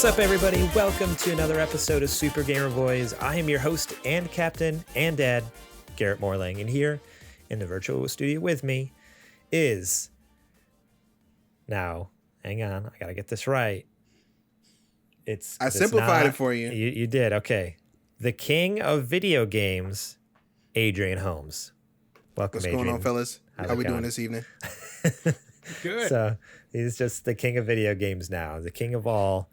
What's up, everybody? Welcome to another episode of Super Gamer Boys. I am your host and captain and dad, Garrett Morlang, and here in the virtual studio with me is... Now, hang on, I gotta get this right. I simplified it for you. You did, okay. The king of video games, Adrian Holmes. Welcome, What's Adrian. going on, fellas? How we going? doing this evening? Good. So he's just the king of video games now, the king of all,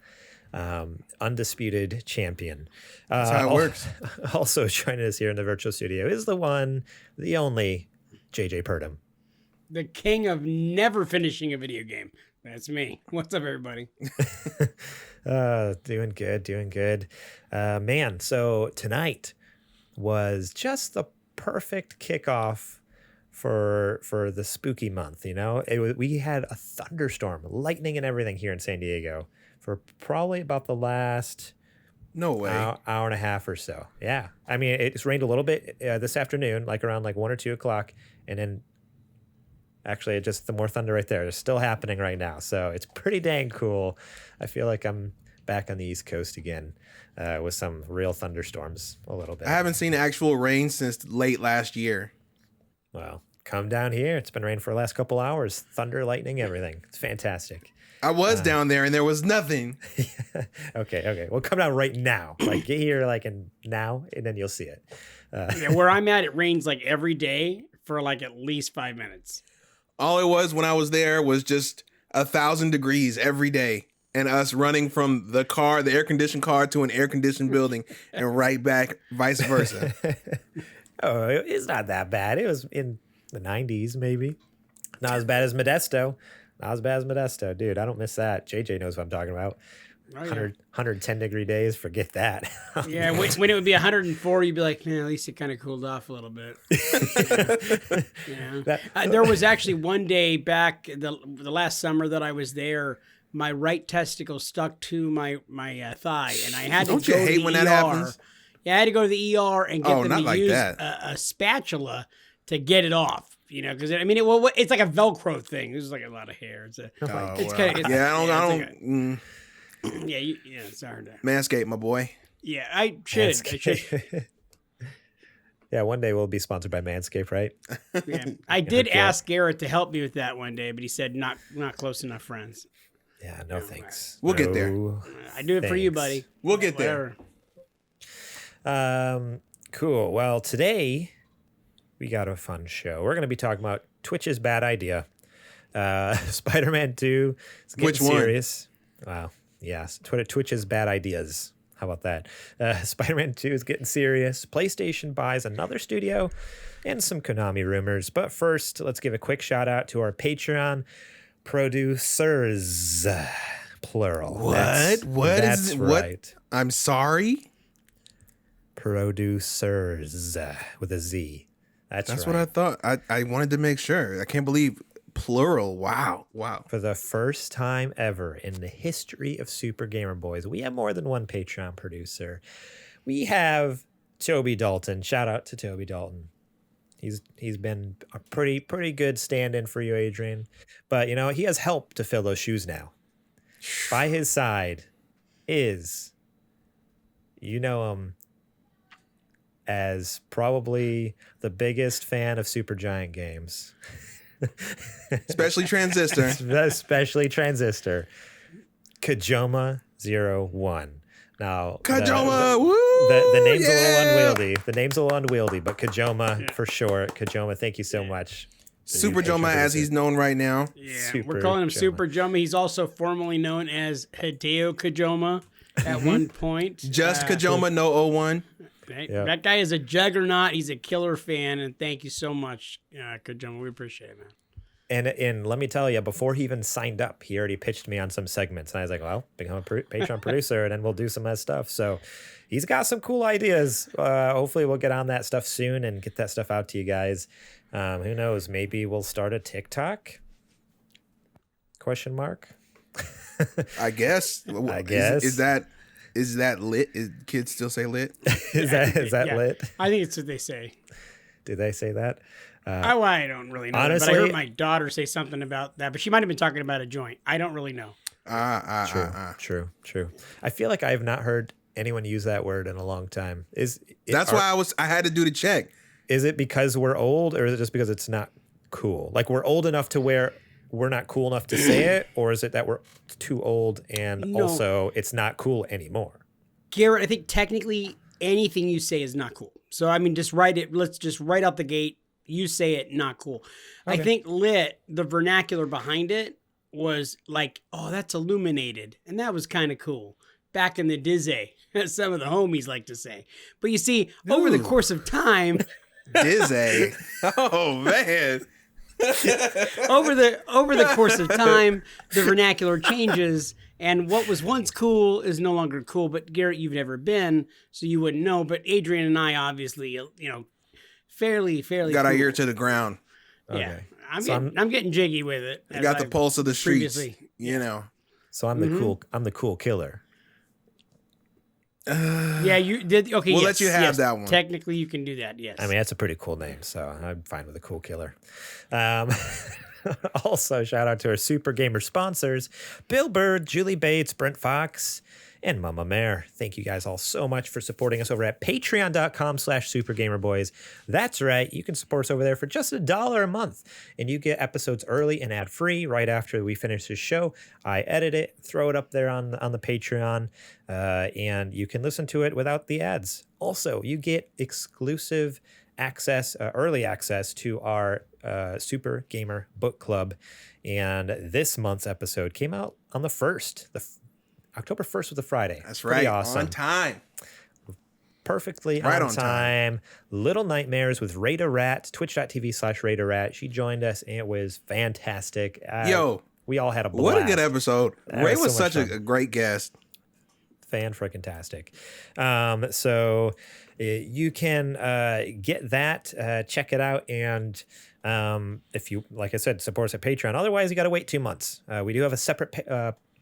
undisputed champion. That's how it works. Also joining us here in the virtual studio is the one, the only JJ Purdom. The king of never finishing a video game. That's me. What's up, everybody? Doing good. Man, so tonight was just the perfect kickoff for the spooky month. You know, we had a thunderstorm, lightning and everything here in San Diego for probably about the last hour and a half or so. Yeah, I mean, it's rained a little bit this afternoon, like around 1 or 2 o'clock, and then actually just the more thunder right there. It's still happening right now, so it's pretty dang cool. I feel like I'm back on the East Coast again with some real thunderstorms a little bit. I haven't seen actual rain since late last year. Well, come down here. It's been raining for the last couple hours. Thunder, lightning, everything. It's fantastic. I was down there and there was nothing. Okay. Well, come down right now. Get here now, and then you'll see it. Yeah, where I'm at, it rains every day for at least 5 minutes. All it was when I was there was just 1,000 degrees every day, and us running from the air-conditioned car to an air-conditioned building and right back, vice versa. Oh, it's not that bad. It was in the 90s, maybe. Not as bad as Modesto. Dude, I don't miss that. JJ knows what I'm talking about. 110 degree days, forget that. Yeah, when it would be 104, you'd be like, man, at least it kind of cooled off a little bit. Yeah. There was actually one day back the last summer that I was there, my right testicle stuck to my thigh, and I had to go to the ER. Don't you hate when that happens? Yeah, I had to go to the ER and get them to use a spatula to get it off. You know, because it's like a Velcro thing. There's a lot of hair. It's sorry. Manscaped, my boy. Yeah, I should. Yeah, one day we'll be sponsored by Manscaped, right? Yeah. I did ask Garrett to help me with that one day, but he said not close enough friends. Yeah, no thanks. We'll get there. I do it for you, buddy. We'll get there. Cool. Well, today we got a fun show. We're going to be talking about Twitch's bad idea. Spider-Man 2 is getting serious. Wow. Yes. Twitch's bad ideas. How about that? Spider-Man 2 is getting serious. PlayStation buys another studio and some Konami rumors. But first, let's give a quick shout out to our Patreon producers. Plural. What? That's right. I'm sorry? Producers with a Z. That's right. What I thought. I wanted to make sure. I can't believe plural. Wow. For the first time ever in the history of Super Gamer Boys, we have more than one Patreon producer. We have Toby Dalton. Shout out to Toby Dalton. He's been a pretty good stand-in for you, Adrian. But, he has help to fill those shoes now. By his side is, him as probably the biggest fan of Supergiant games. Especially Transistor. Kajoma01. Now, Kajoma, the name's a little unwieldy. The name's a little unwieldy, but Kajoma for short. Kajoma, thank you so much. Super Joma, as he's known right now. Yeah, we're calling him Super Joma. He's also formerly known as Hideo Kajoma at one point. Just Kajoma, no 01. Right? Yep. That guy is a juggernaut. He's a killer fan, and thank you so much, Kajoma. We appreciate it, man. And let me tell you, before he even signed up, he already pitched me on some segments, and I was like, "Well, become a Patreon producer, and then we'll do some of that stuff." So he's got some cool ideas. Hopefully, we'll get on that stuff soon and get that stuff out to you guys. Who knows? Maybe we'll start a TikTok? Question mark. I guess. Is that lit? Kids still say lit? is that lit? I think it's what they say. Do they say that? I don't really know. Honestly, but I heard my daughter say something about that. But she might have been talking about a joint. I don't really know. True. I feel like I have not heard anyone use that word in a long time. That's why I had to do the check. Is it because we're old, or is it just because it's not cool? Like we're old enough to where we're not cool enough to say it, or is it that we're too old and also it's not cool anymore? Garrett, I think technically anything you say is not cool. So I mean, just write it. Let's just right out the gate. You say it, not cool. Okay. I think lit, the vernacular behind it was like, oh, that's illuminated. And that was kind of cool. Back in the Dizzy, as some of the homies like to say. But you see, over the course of time. Dizzy. Oh, man. over the course of time, the vernacular changes. And what was once cool is no longer cool. But Garrett, you've never been, so you wouldn't know. But Adrian and I obviously, fairly got our ear to the ground. Yeah, okay. I'm getting jiggy with it. You got the pulse of the streets. So I'm the cool killer. Yeah, you did. Okay, we'll let you have that one. Technically, you can do that. Yes. I mean, that's a pretty cool name, so I'm fine with the cool killer. Also, shout out to our Super Gamer sponsors: Bill Bird, Julie Bates, Brent Fox, and Mama Mare. Thank you guys all so much for supporting us over at patreon.com/supergamerboys. That's right. You can support us over there for just $1 a month, and you get episodes early and ad-free right after we finish this show. I edit it, throw it up there on the Patreon, and you can listen to it without the ads. Also, you get exclusive access, early access to our Super Gamer Book Club. And this month's episode came out on the 1st. October 1st was a Friday. That's pretty right. Awesome. On time. Perfectly right on time. Little Nightmares with Raider Rat, twitch.tv/Raider Rat. She joined us and it was fantastic. We all had a blast. What a good episode. Ray was such a great guest. Fan-freaking-tastic. So you can get that, check it out, and if you, like I said, support us at Patreon. Otherwise, you got to wait 2 months. We do have a separate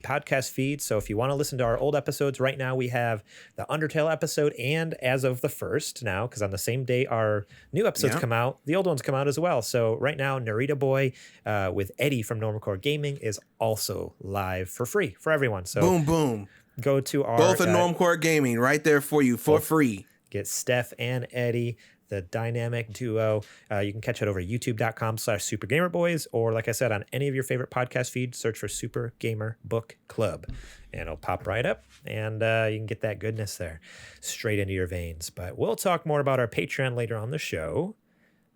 podcast feed, so if you want to listen to our old episodes, right now we have the Undertale episode, and as of the 1st now, because on the same day our new episodes come out, the old ones come out as well. So right now, Narita Boy with Eddie from Normcore Gaming is also live for free for everyone. So boom. Go to our both of Normcore Gaming right there for you for free. Get Steph and Eddie, the dynamic duo. You can catch it over youtube.com/supergamerboys, or like I said, on any of your favorite podcast feeds, search for Super Gamer Book Club, and it'll pop right up, and you can get that goodness there straight into your veins. But we'll talk more about our Patreon later on the show.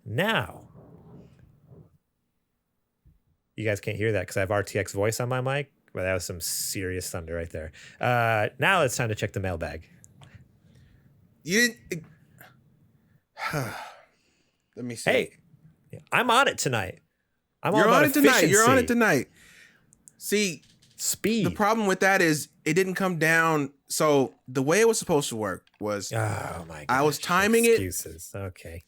Now, you guys can't hear that because I have RTX voice on my mic, but that was some serious thunder right there. Now it's time to check the mailbag. Let me see. Hey, I'm on it tonight. You're on it tonight. You're on it tonight. See, speed. The problem with that is it didn't come down. So the way it was supposed to work was, oh my gosh, I was timing excuses. Okay.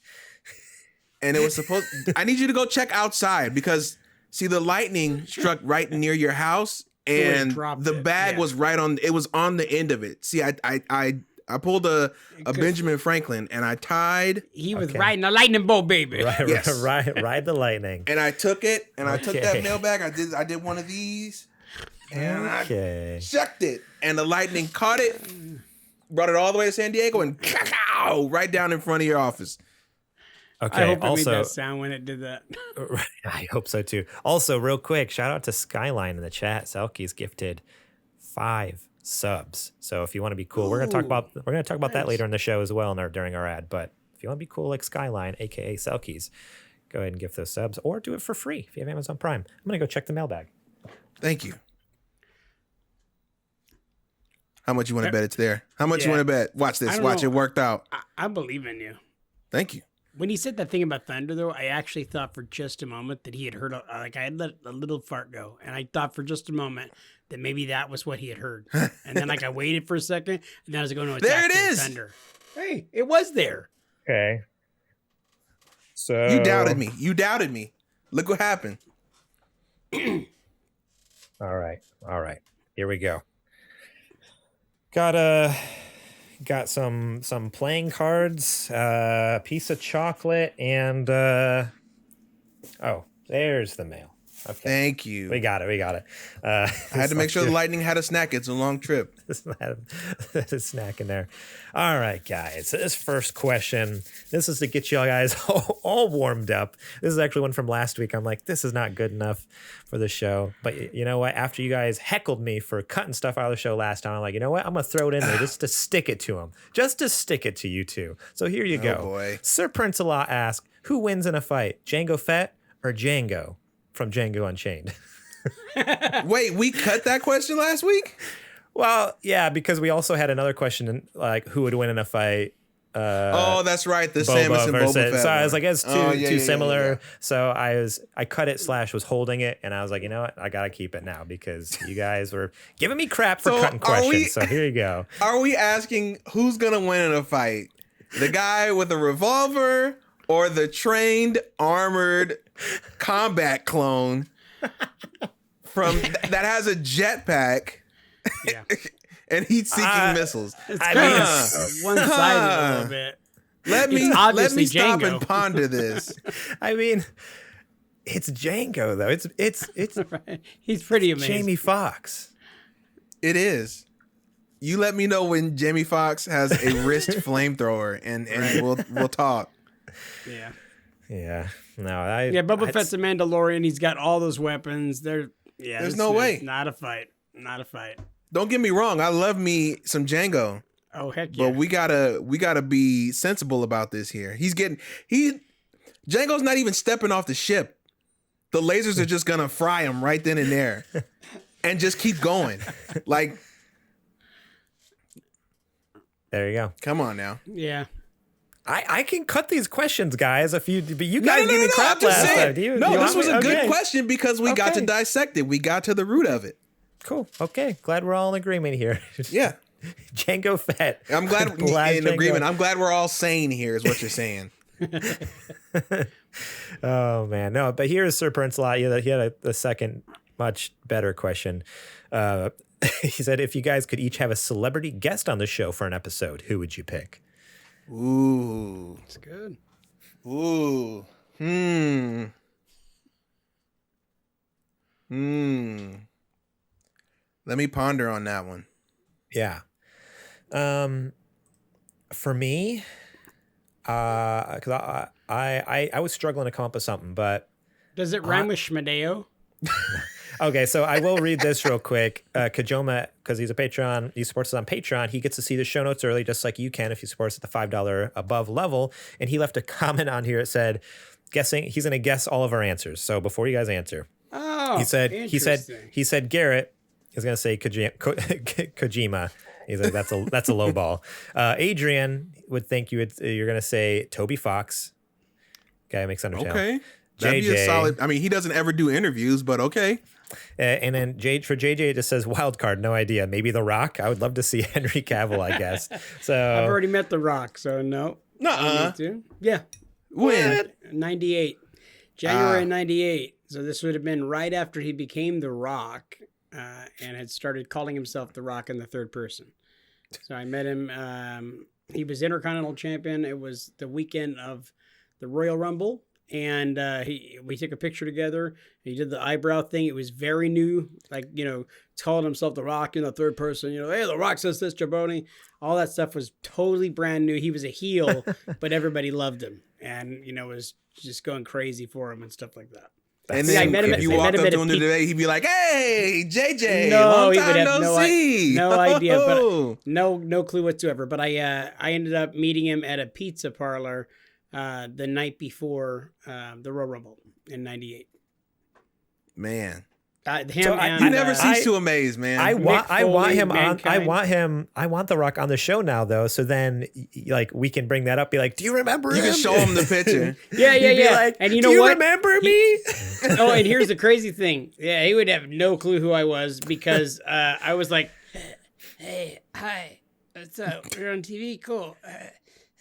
And it was supposed. I need you to go check outside because see the lightning struck right near your house, and the bag was right on. It was on the end of it. See, I pulled a Benjamin Franklin and I tied. He was riding a lightning bolt, baby. Ride the lightning. And I took it and I took that mailbag. I did one of these and I shucked it. And the lightning caught it, brought it all the way to San Diego and right down in front of your office. Okay. I hope it made that sound when it did that. I hope so too. Also, real quick, shout out to Skyline in the chat. Selkie's gifted 5 subs. So if you want to be cool, we're gonna talk about that later in the show as well, during our ad. But if you want to be cool like Skyline, aka Selkies, go ahead and gift those subs, or do it for free if you have Amazon Prime. I'm gonna go check the mailbag. Thank you. How much you want to bet it's there? How much you want to bet? Watch this. Watch it worked out. I believe in you. Thank you. When he said that thing about thunder, though, I actually thought for just a moment that he had heard, I had let a little fart go, and I thought for just a moment that maybe that was what he had heard. And then I waited for a second, and then I was going, no, it's there it is. Thunder. Hey, it was there. Okay. So you doubted me. Look what happened. All right. Here we go. Got some playing cards, piece of chocolate, and there's the mail. Okay. Thank you. We got it. I had to make sure the lightning had a snack. It's a long trip. There's a snack in there. All right, guys. This first question, this is to get you guys all warmed up. This is actually one from last week. I'm like, this is not good enough for the show. But you know what? After you guys heckled me for cutting stuff out of the show last time, I'm like, you know what? I'm going to throw it in there just to stick it to them. Just to stick it to you two. So here you go. Boy. Sir Prince-a-Lot asks, who wins in a fight, Jango Fett or Django from Django Unchained? Wait, we cut that question last week? Well, yeah, because we also had another question like who would win in a fight. That's right, the Boba Samus and Boba Fett. So I was like, it's too similar. Yeah. So I cut it / was holding it, and I was like, you know what, I gotta keep it now because you guys were giving me crap for cutting questions. So here you go. Are we asking who's gonna win in a fight? The guy with a revolver or the trained armored combat clone from that has a jetpack? Yeah. And he's seeking missiles. It's one-sided a little bit. Let me stop Django. and ponder this. I mean, it's Django though. It's Right. He's pretty amazing. Jamie Foxx. It is. You let me know when Jamie Foxx has a wrist flamethrower, and we'll talk. Yeah. Yeah. No, Boba Fett's a Mandalorian. He's got all those weapons. There's no way. Not a fight. Not a fight. Don't get me wrong. I love me some Django. Oh heck yeah! But we gotta be sensible about this here. Django's not even stepping off the ship. The lasers are just gonna fry him right then and there, and just keep going. Like, there you go. come on now. Yeah. I can cut these questions, guys. But you guys gave me crap I'm just last saying. time. This was a good question because we got to dissect it. We got to the root of it. Cool. Okay. Glad we're all in agreement here. Yeah. Django Fett. I'm glad in Django. agreement. I'm glad we're all sane here is what you're saying. Oh, man. No, but here's Sir Prince-a-Lot. He had a second, much better question. He said, if you guys could each have a celebrity guest on the show for an episode, who would you pick? Ooh. That's good. Ooh. Let me ponder on that one. Yeah. For me, because I was struggling to come up with something, but Does it rhyme with Schmideo? okay, so I will read this real quick. Kajoma, because he's a Patreon, he supports us on Patreon. He gets to see the show notes early, just like you can if you support us at the $5 above level. And he left a comment on here that said, guessing he's going to guess all of our answers. So before you guys answer, he said Garrett is going to say Kojima. He's like, that's a low ball. Adrian would think you're going to say Toby Fox. Okay, makes Undertale. Okay. That'd be a solid. I mean, he doesn't ever do interviews, but okay. And then for JJ, it just says wild card. No idea. Maybe The Rock. I would love to see Henry Cavill, I guess. So I've already met The Rock, so no. Nuh-uh. Yeah. When? 98. January 98. So this would have been right after he became The Rock and had started calling himself The Rock in the third person. So I met him. He was Intercontinental Champion. It was the weekend of the Royal Rumble. And we took a picture together. He did the eyebrow thing. It was very new, like, calling himself The Rock in the third person. Hey, The Rock says this, jabroni. All that stuff was totally brand new. He was a heel, but everybody loved him, and was just going crazy for him and stuff like that. And then if you walked up to him today, he'd be like, "Hey, JJ, no, long he would time have no see." No idea, but no clue whatsoever. But I ended up meeting him at a pizza parlor the night before the Royal Rumble in '98. Man, you never cease to amaze, man. I want him on. I want The Rock on the show now, though. So then, we can bring that up. Be like, do you remember him? You can show him the picture. Yeah. Like, and do you remember me? And here's the crazy thing. Yeah, he would have no clue who I was because I was like, "Hey, hi, what's up? We're on TV, cool."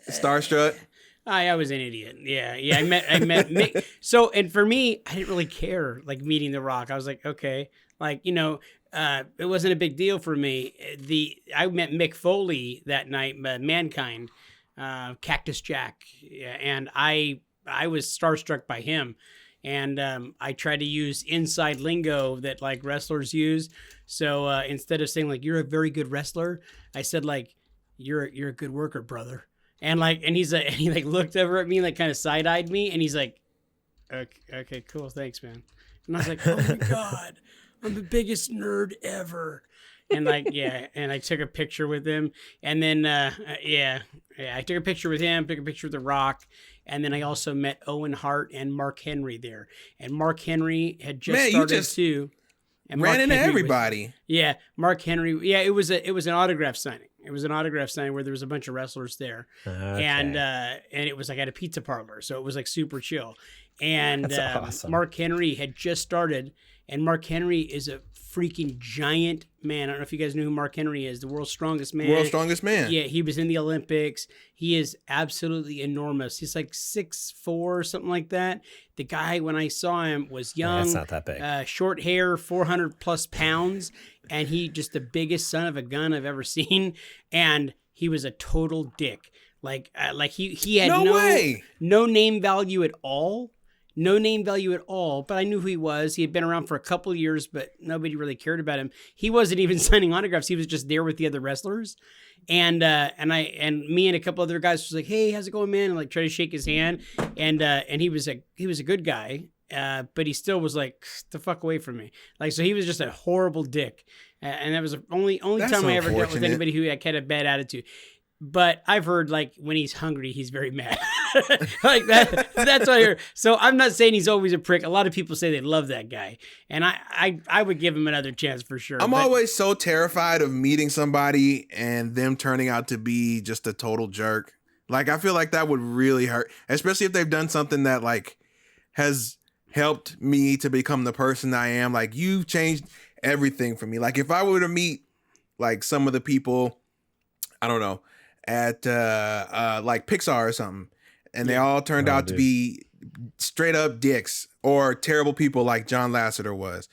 Starstruck. I was an idiot. Yeah. I met Mick. So, and for me, I didn't really care, meeting The Rock. I was like, okay, it wasn't a big deal for me. I met Mick Foley that night, Mankind, Cactus Jack, and I was starstruck by him. and I try to use inside lingo that like wrestlers use. So instead of saying like you're a very good wrestler, I said like you're a good worker, brother. And like, and he's like, and he like looked over at me, like kind of side eyed me, and he's like, okay, cool, thanks, man. And I was like, oh my god, I'm the biggest nerd ever. And like, yeah, and I took a picture with him, and then I took a picture with him, took a picture with The Rock, and then I also met Owen Hart and Mark Henry there. And Mark Henry had just started too. And ran Mark into Henry everybody. Mark Henry. Yeah, it was an autograph signing. It was an autograph signing where there was a bunch of wrestlers there, and it was like at a pizza parlor, so it was like super chill. And awesome. Mark Henry had just started, and Mark Henry is a freaking giant man. I don't know if you guys know who Mark Henry is, the world's strongest man. Yeah, he was in the Olympics. He is absolutely enormous. He's like 6'4", something like that. The guy, when I saw him, was young. That's not that big. Short hair, 400 plus pounds, and he just the biggest son of a gun I've ever seen. And he was a total dick. Like he had no name value at all. No name value at all, but I knew who he was. He had been around for a couple of years, but nobody really cared about him. He wasn't even signing autographs. He was just there with the other wrestlers. And me and a couple other guys was like, "Hey, how's it going, man?" And like try to shake his hand. And he was a good guy, but he still was like, "The fuck away from me!" Like, so he was just a horrible dick. And that was the only time I ever dealt with anybody who had a bad attitude. But I've heard like when he's hungry, he's very mad. Like that. That's what I heard. So I'm not saying he's always a prick. A lot of people say they love that guy, and I would give him another chance for sure. I'm always so terrified of meeting somebody and them turning out to be just a total jerk. Like I feel like that would really hurt, especially if they've done something that like has helped me to become the person I am. Like you've changed everything for me. Like if I were to meet like some of the people, I don't know, at like Pixar or something, and they all turned out to be straight up dicks or terrible people like John Lasseter was,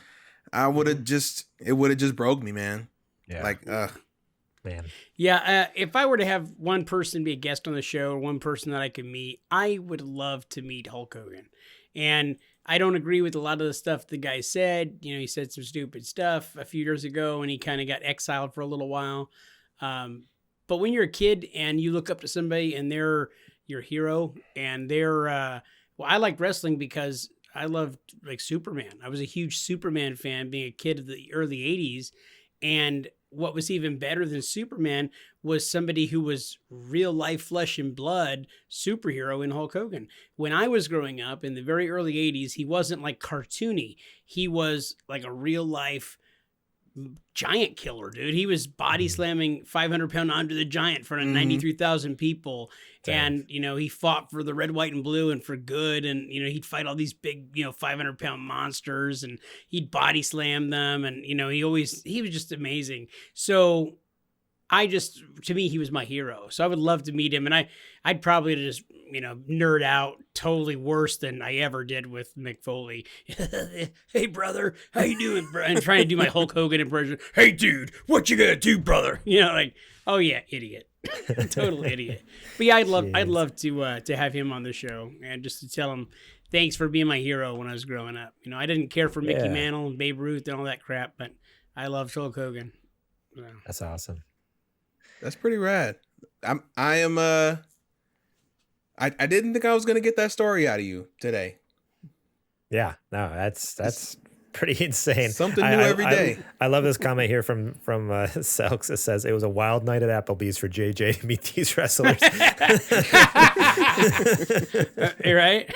it would have just broke me, man. Yeah. Like, man. Yeah. If I were to have one person be a guest on the show or one person that I could meet, I would love to meet Hulk Hogan. And I don't agree with a lot of the stuff the guy said. You know, he said some stupid stuff a few years ago and he kind of got exiled for a little while. But when you're a kid and you look up to somebody and they're your hero and they're, I like wrestling because I loved like Superman. I was a huge Superman fan being a kid of the early 80s. And what was even better than Superman was somebody who was real life flesh and blood superhero in Hulk Hogan. When I was growing up in the very early 80s, he wasn't like cartoony. He was like a real life giant killer, dude. He was body slamming 500-pound Andre the Giant in front of 93,000 people. Damn. And, you know, he fought for the red, white, and blue and for good. And, you know, he'd fight all these big, 500-pound monsters and he'd body slam them. And, you know, he was just amazing. So to me, he was my hero. So I would love to meet him. And I'd probably just, nerd out totally worse than I ever did with Mick Foley. Hey, brother, how you doing, bro? And trying to do my Hulk Hogan impression. Hey, dude, what you gonna do, brother? Like, oh yeah, idiot. Total idiot. But yeah, I'd love to have him on the show and just to tell him thanks for being my hero when I was growing up. I didn't care for Mickey Mantle and Babe Ruth and all that crap, but I loved Hulk Hogan. So. That's awesome. That's pretty rad. I didn't think I was gonna get that story out of you today. Yeah, no, that's pretty insane. Something new every day. I love this comment here from Selks. It says it was a wild night at Applebee's for JJ to meet these wrestlers. You're right.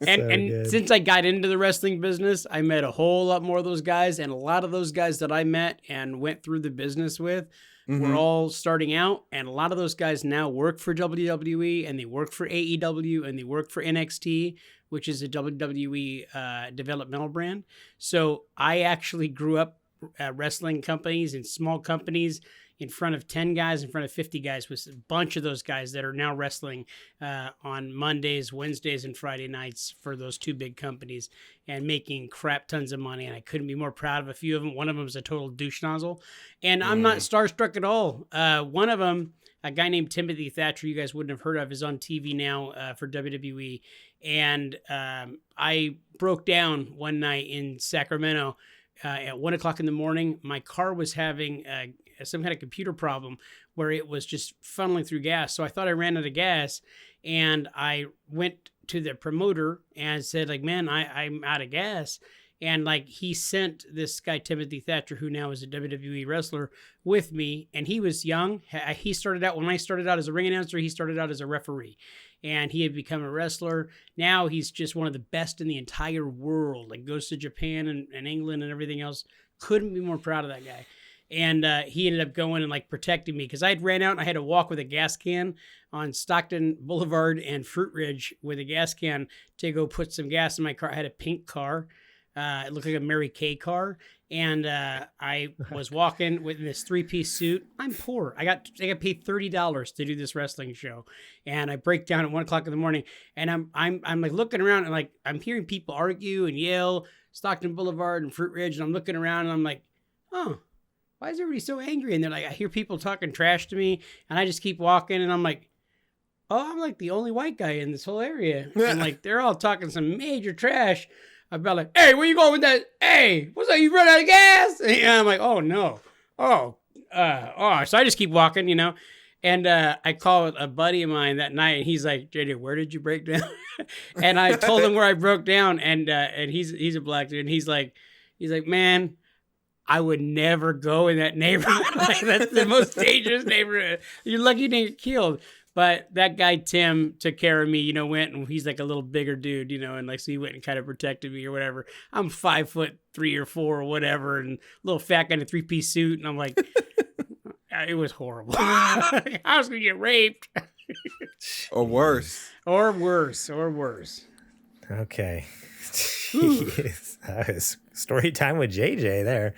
And since I got into the wrestling business, I met a whole lot more of those guys, and a lot of those guys that I met and went through the business with were all starting out, and a lot of those guys now work for WWE and they work for AEW and they work for NXT, which is a WWE developmental brand. So I actually grew up at wrestling companies and small companies in front of 10 guys, in front of 50 guys, with a bunch of those guys that are now wrestling on Mondays, Wednesdays, and Friday nights for those two big companies and making crap tons of money. And I couldn't be more proud of a few of them. One of them is a total douche nozzle. And I'm not starstruck at all. One of them, a guy named Timothy Thatcher, you guys wouldn't have heard of, is on TV now for WWE. And I broke down one night in Sacramento at 1 o'clock in the morning. My car was having some kind of computer problem where it was just funneling through gas. So I thought I ran out of gas, and I went to the promoter and said, like, man, I'm out of gas. And like, he sent this guy, Timothy Thatcher, who now is a WWE wrestler, with me. And he was young. He started out, when I started out as a ring announcer, he started out as a referee. And he had become a wrestler. Now he's just one of the best in the entire world. Like, goes to Japan and England and everything else. Couldn't be more proud of that guy. And he ended up going and like protecting me, because I had ran out and I had to walk with a gas can on Stockton Boulevard and Fruit Ridge with a gas can to go put some gas in my car. I had a pink car. It looked like a Mary Kay car. And I was walking with this 3-piece suit. I'm poor. I got paid $30 to do this wrestling show. And I break down at 1 o'clock in the morning, and I'm like looking around, and like I'm hearing people argue and yell, Stockton Boulevard and Fruit Ridge. And I'm looking around and I'm like, oh, why is everybody so angry? And they're like, I hear people talking trash to me, and I just keep walking, and I'm like, oh, I'm like the only white guy in this whole area. And like, they're all talking some major trash about like, hey, where you going with that? Hey, what's that? You run out of gas? And I'm like, oh no. So I just keep walking, you know? And I called a buddy of mine that night, and he's like, JJ, where did you break down? And I told him where I broke down, and he's a black dude, and he's like, man, I would never go in that neighborhood. Like, that's the most dangerous neighborhood. You're lucky you didn't get killed. But that guy, Tim, took care of me, you know, went, and he's like a little bigger dude, you know, and like, so he went and kind of protected me or whatever. I'm 5'3" or 4 or whatever, and a little fat guy in a 3-piece suit. And I'm like, it was horrible. I was going to get raped. Or worse. Or worse. Okay. Jeez, that was story time with JJ there.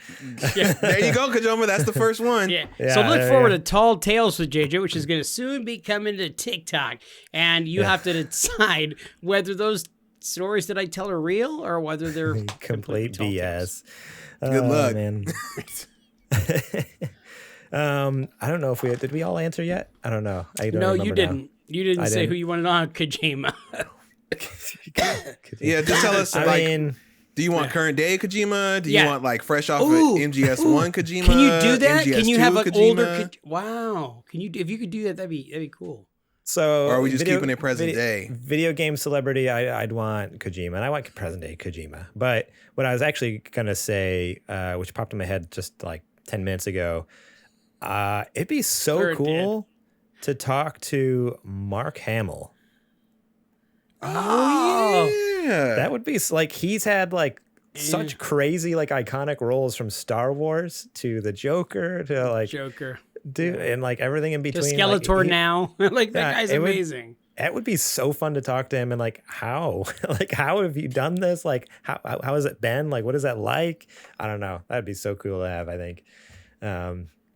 Yeah. There you go, Kajoma. That's the first one. Yeah. So look forward to Tall Tales with JJ, which is going to soon be coming to TikTok. And you have to decide whether those stories that I tell are real or whether they're complete BS. Good luck. Man. I don't know if did we all answer yet? I don't know. No, you didn't. Now. You didn't say who you wanted on Kojima. Yeah, just tell us. Do you want current day Kojima? Do you want like fresh off of MGS1 Kojima? Can you do that? MGS2 can you have an Kojima? older? Wow. Can you? If you could do that, that'd be cool. So, or are we just keeping it present day? Video game celebrity, I'd want Kojima, and I want present day Kojima. But what I was actually gonna say, which popped in my head just like 10 minutes ago, it'd be so cool to talk to Mark Hamill. Oh yeah, that would be like, he's had like such crazy like iconic roles, from Star Wars to the Joker to like dude, and like everything in between. To Skeletor like, now, like that guy's amazing. That would be so fun to talk to him, and like how have you done this? Like how has it been? Like what is that like? I don't know. That'd be so cool to have, I think.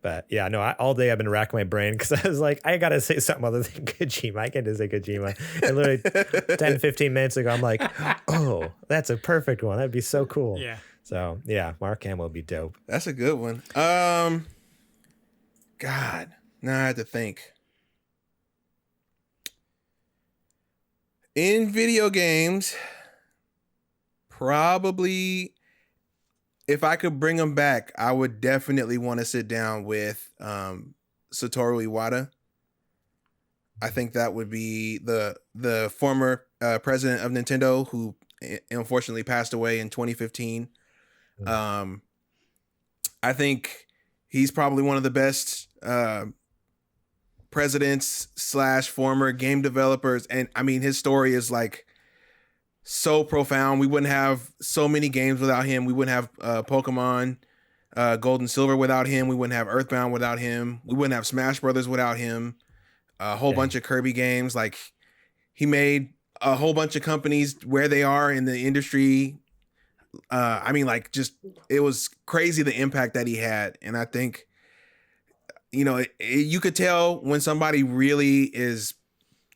But yeah, no, all day I've been racking my brain because I was like, I got to say something other than Kojima. I can't just say Kojima. And literally 10, 15 minutes ago, I'm like, oh, that's a perfect one. That'd be so cool. Yeah. So yeah, Mark Hamill would be dope. That's a good one. God, now I have to think. In video games, probably, if I could bring them back, I would definitely want to sit down with Satoru Iwata. I think that would be the former president of Nintendo, who unfortunately passed away in 2015. I think he's probably one of the best presidents / former game developers. And I mean, his story is like so profound. We wouldn't have so many games without him. We wouldn't have Pokemon Gold and Silver without him. We wouldn't have Earthbound without him. We wouldn't have Smash Brothers without him. A whole bunch of Kirby games. Like, he made a whole bunch of companies where they are in the industry. I mean, like, just, it was crazy the impact that he had. And I think you could tell when somebody really is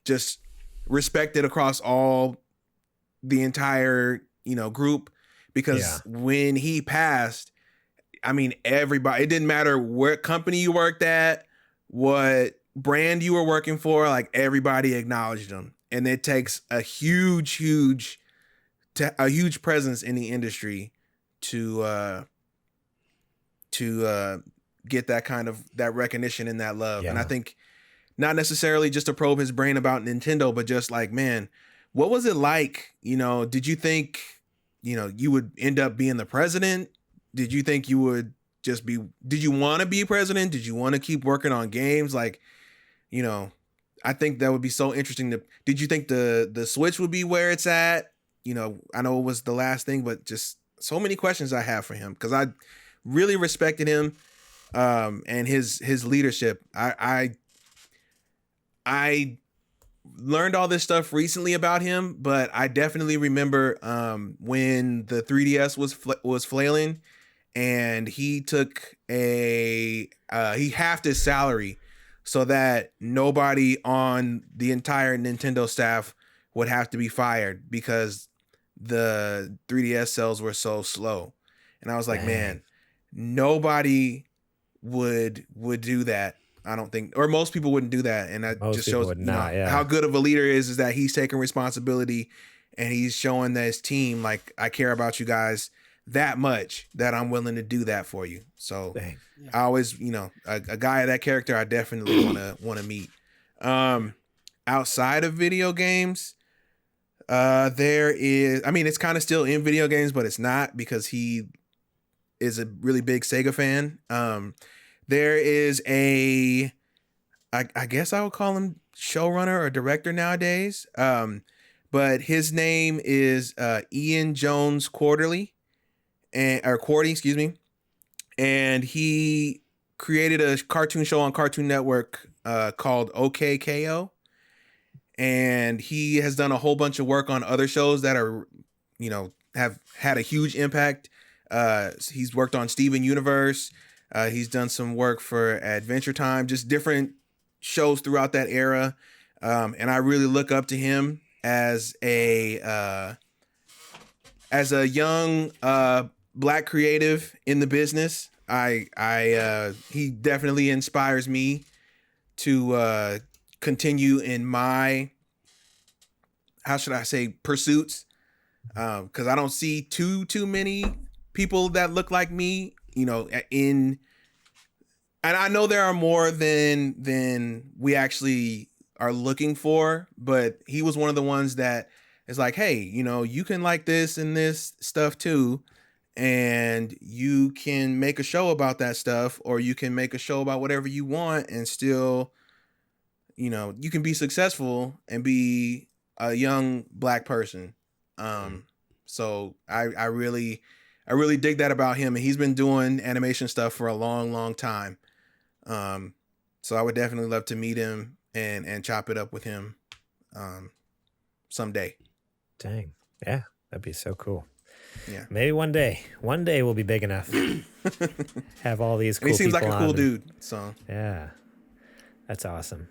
just respected across all the entire, group, because when he passed, I mean, everybody, it didn't matter what company you worked at, what brand you were working for, like everybody acknowledged him. And it takes a huge presence in the industry to get that recognition and that love. And I think not necessarily just to probe his brain about Nintendo, but just like, man, what was it like? Did you think, you would end up being the president? Did you think you would did you want to be president? Did you want to keep working on games? Like, I think that would be so interesting. Did you think the Switch would be where it's at? I know it was the last thing, but just so many questions I have for him, because I really respected him and his leadership. I learned all this stuff recently about him, but I definitely remember when the 3DS was flailing, and he took he halved his salary so that nobody on the entire Nintendo staff would have to be fired because the 3DS sales were so slow. And I was like, man, nobody would do that. I don't think, or most people wouldn't do that. And that just shows how good of a leader is that he's taking responsibility, and he's showing that his team, like, I care about you guys that much that I'm willing to do that for you. So I always, a guy of that character, I definitely want to meet. Outside of video games, there is, it's kind of still in video games, but it's not, because he is a really big Sega fan. There is I guess I would call him showrunner or director nowadays. But his name is Ian Jones Quarterly, excuse me. And he created a cartoon show on Cartoon Network called OKKO. And he has done a whole bunch of work on other shows that are, have had a huge impact. He's worked on Steven Universe. He's done some work for Adventure Time, just different shows throughout that era. And I really look up to him as a young Black creative in the business. He definitely inspires me to continue in my, how should I say, pursuits. Because I don't see too many people that look like me, and I know there are more than we actually are looking for, but he was one of the ones that is like, hey, you can like this and this stuff too, and you can make a show about that stuff, or you can make a show about whatever you want, and still, you can be successful and be a young Black person. So I really dig that about him, and he's been doing animation stuff for a long time. So I would definitely love to meet him and chop it up with him someday. Dang. Yeah, that'd be so cool. Yeah. Maybe one day we'll be big enough. Have all these cool people. And he seems like a cool dude. So yeah. That's awesome.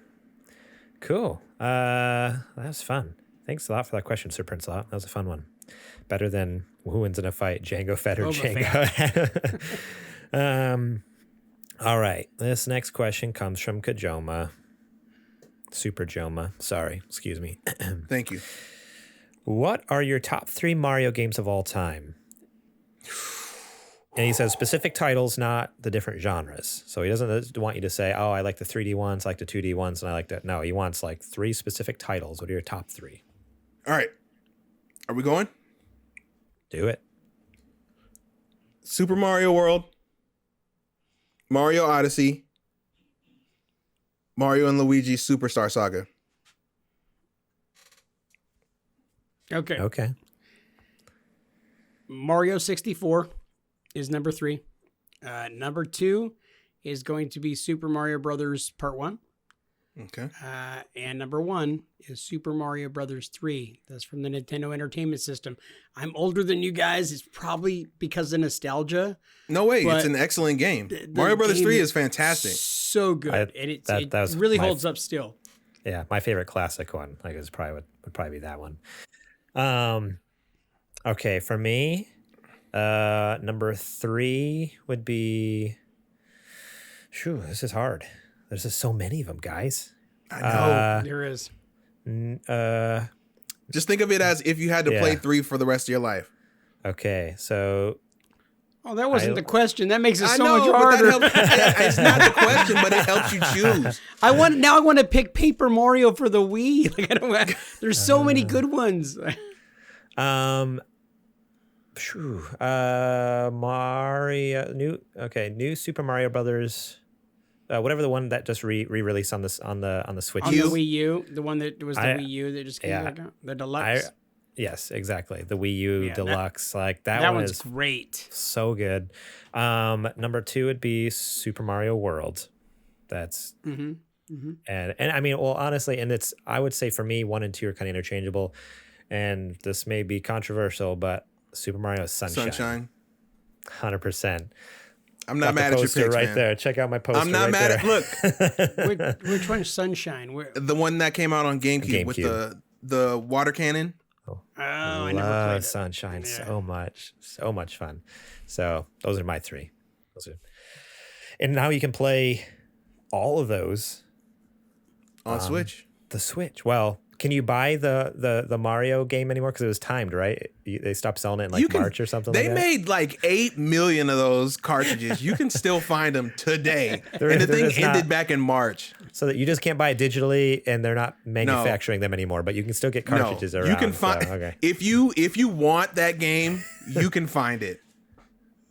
Cool. That was fun. Thanks a lot for that question, Sir Prince-Lot. That was a fun one. Better than who wins in a fight, Django Fett or Django. All right. This next question comes from Kajoma. Super Joma. Sorry. Excuse me. Thank you. What are your top 3 Mario games of all time? And he says specific titles, not the different genres. So he doesn't want you to say, oh, I like the 3D ones, I like the 2D ones, and I like that. No, he wants like 3 specific titles. What are your top 3? All right. Are we going? Do it. Super Mario World, Mario Odyssey, Mario and Luigi Superstar Saga. Okay. Mario 64 is number 3. Number 2 is going to be Super Mario Brothers Part 1. Okay. And number 1 is Super Mario Brothers 3. That's from the Nintendo Entertainment System. I'm older than you guys. It's probably because of nostalgia. No way. It's an excellent game. Mario Brothers 3 is fantastic. so good, and it really holds up still. Yeah, my favorite classic one, I guess, would probably be that one. Okay, for me, number 3 would be. Shoo, this is hard. There's just so many of them, guys. I know there is. Just think of it as if you had to play 3 for the rest of your life. Okay, so. Oh, that wasn't the question. That makes it so much harder. It's not the question, but it helps you choose. I want to pick Paper Mario for the Wii. There's so many good ones. New Super Mario Brothers. Whatever the one that just re-released on the Switch. On the Wii U, the one that was the Wii U that just came out, the deluxe. Yes, exactly. The Wii U Deluxe. That one one's is great. So good. Number 2 would be Super Mario World. That's and I mean, well, honestly, and I would say for me, 1 and 2 are kind of interchangeable. And this may be controversial, but Super Mario Sunshine. 100%. I'm not mad at your picks, right man. there. Check out my poster. I'm not mad at. Look, which one's Sunshine? The one that came out on GameCube with the water cannon. I never played Sunshine so much fun. So those are my 3. And now you can play all of those on Switch. The Switch. Well, can you buy the Mario game anymore? Because it was timed, right? They stopped selling it in March or something. They made 8 million of those cartridges. You can still find them today, and the thing ended back in March. So that you just can't buy it digitally, and they're not manufacturing them anymore. But you can still get cartridges around. You can find if you want that game, you can find it.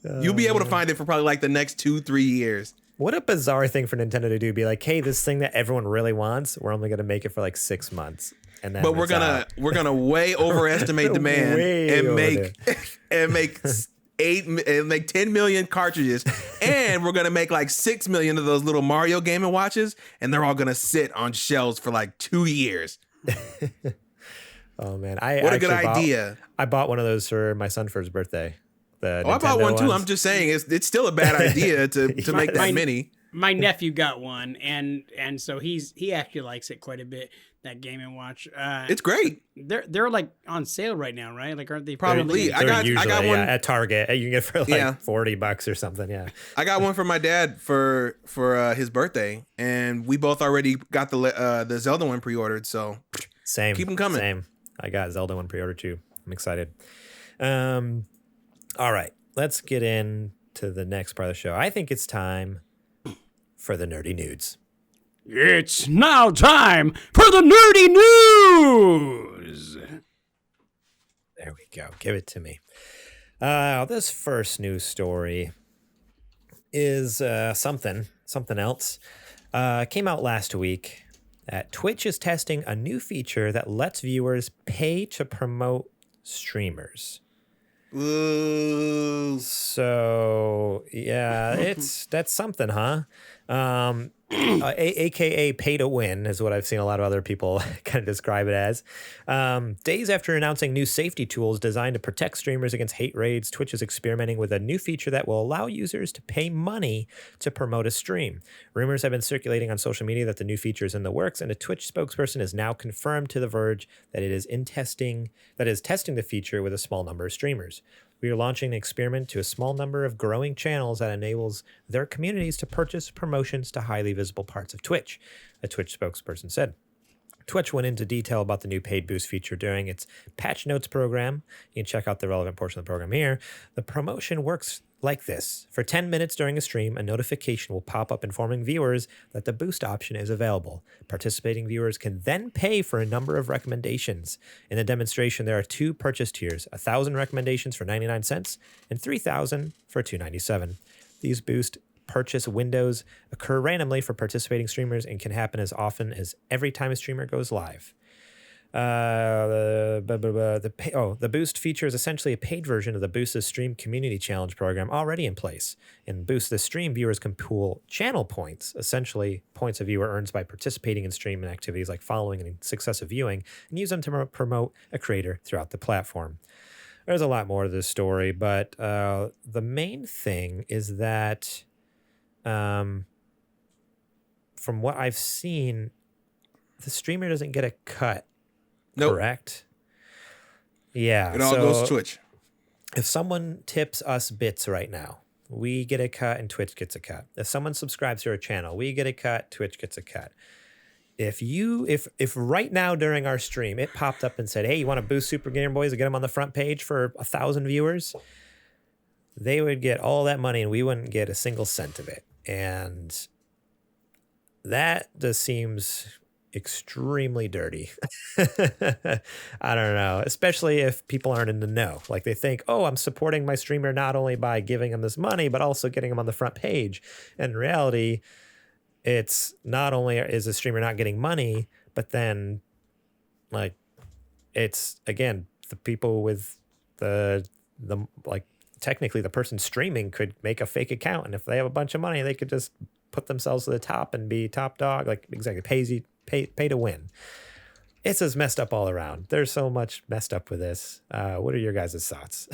You'll be able to find it for probably the next 2-3 years. What a bizarre thing for Nintendo to do! Be like, hey, this thing that everyone really wants, we're only going to make it for 6 months, and then we're gonna way overestimate demand and make 10 million cartridges, and we're gonna make 6 million of those little Mario Game & Watches, and they're all gonna sit on shelves for 2 years. Oh man, what a good idea! I bought one of those for my son for his birthday. I bought one too. I'm just saying it's still a bad idea to make that many. My nephew got one, and so he actually likes it quite a bit. That Game & Watch, it's great. They're on sale right now, right? Aren't they? Probably. I got one at Target. You can get for $40 or something. Yeah. I got one for my dad for his birthday, and we both already got the Zelda one pre-ordered. So same. Keep them coming. Same. I got Zelda one pre-ordered too. I'm excited. All right, let's get into the next part of the show. I think it's time for the nerdy nudes. It's now time for the nerdy news. There we go. Give it to me. This first news story is something else. Came out last week. Twitch is testing a new feature that lets viewers pay to promote streamers. Ooh. So yeah, that's something, huh? AKA pay to win is what I've seen a lot of other people kind of describe it as. Days after announcing new safety tools designed to protect streamers against hate raids, Twitch is experimenting with a new feature that will allow users to pay money to promote a stream. Rumors have been circulating on social media that the new feature is in the works, and a Twitch spokesperson has now confirmed to The Verge that it is testing the feature with a small number of streamers. We are launching an experiment to a small number of growing channels that enables their communities to purchase promotions to highly visible parts of Twitch, a Twitch spokesperson said. Twitch went into detail about the new paid boost feature during its patch notes program. You can check out the relevant portion of the program here. The promotion works like this. For 10 minutes during a stream, a notification will pop up informing viewers that the boost option is available. Participating viewers can then pay for a number of recommendations. In the demonstration, there are 2 purchase tiers, 1,000 recommendations for 99 cents and 3,000 for $2.97. These boost purchase windows occur randomly for participating streamers and can happen as often as every time a streamer goes live. The Boost feature is essentially a paid version of the Boost the Stream Community Challenge program already in place. In Boost the Stream, viewers can pool channel points, essentially points a viewer earns by participating in stream activities like following and successive viewing, and use them to promote a creator throughout the platform. There's a lot more to this story, but the main thing is that from what I've seen, the streamer doesn't get a cut. Nope. Correct? Yeah. It all goes to Twitch. If someone tips us bits right now, we get a cut and Twitch gets a cut. If someone subscribes to our channel, we get a cut, Twitch gets a cut. If right now during our stream it popped up and said, hey, you want to boost Super Gamer Boys and get them on the front page for 1,000 viewers, they would get all that money and we wouldn't get a single cent of it. And that just seems extremely dirty. I don't know, especially if people aren't in the know. Like they think, oh, I'm supporting my streamer not only by giving him this money, but also getting him on the front page. In reality, it's not only is the streamer not getting money, but then like it's again the people with the like technically the person streaming could make a fake account, and if they have a bunch of money, they could just put themselves to the top and be top dog. Like exactly, pay to win. It's just messed up all around. There's so much messed up with this. What are your guys' thoughts?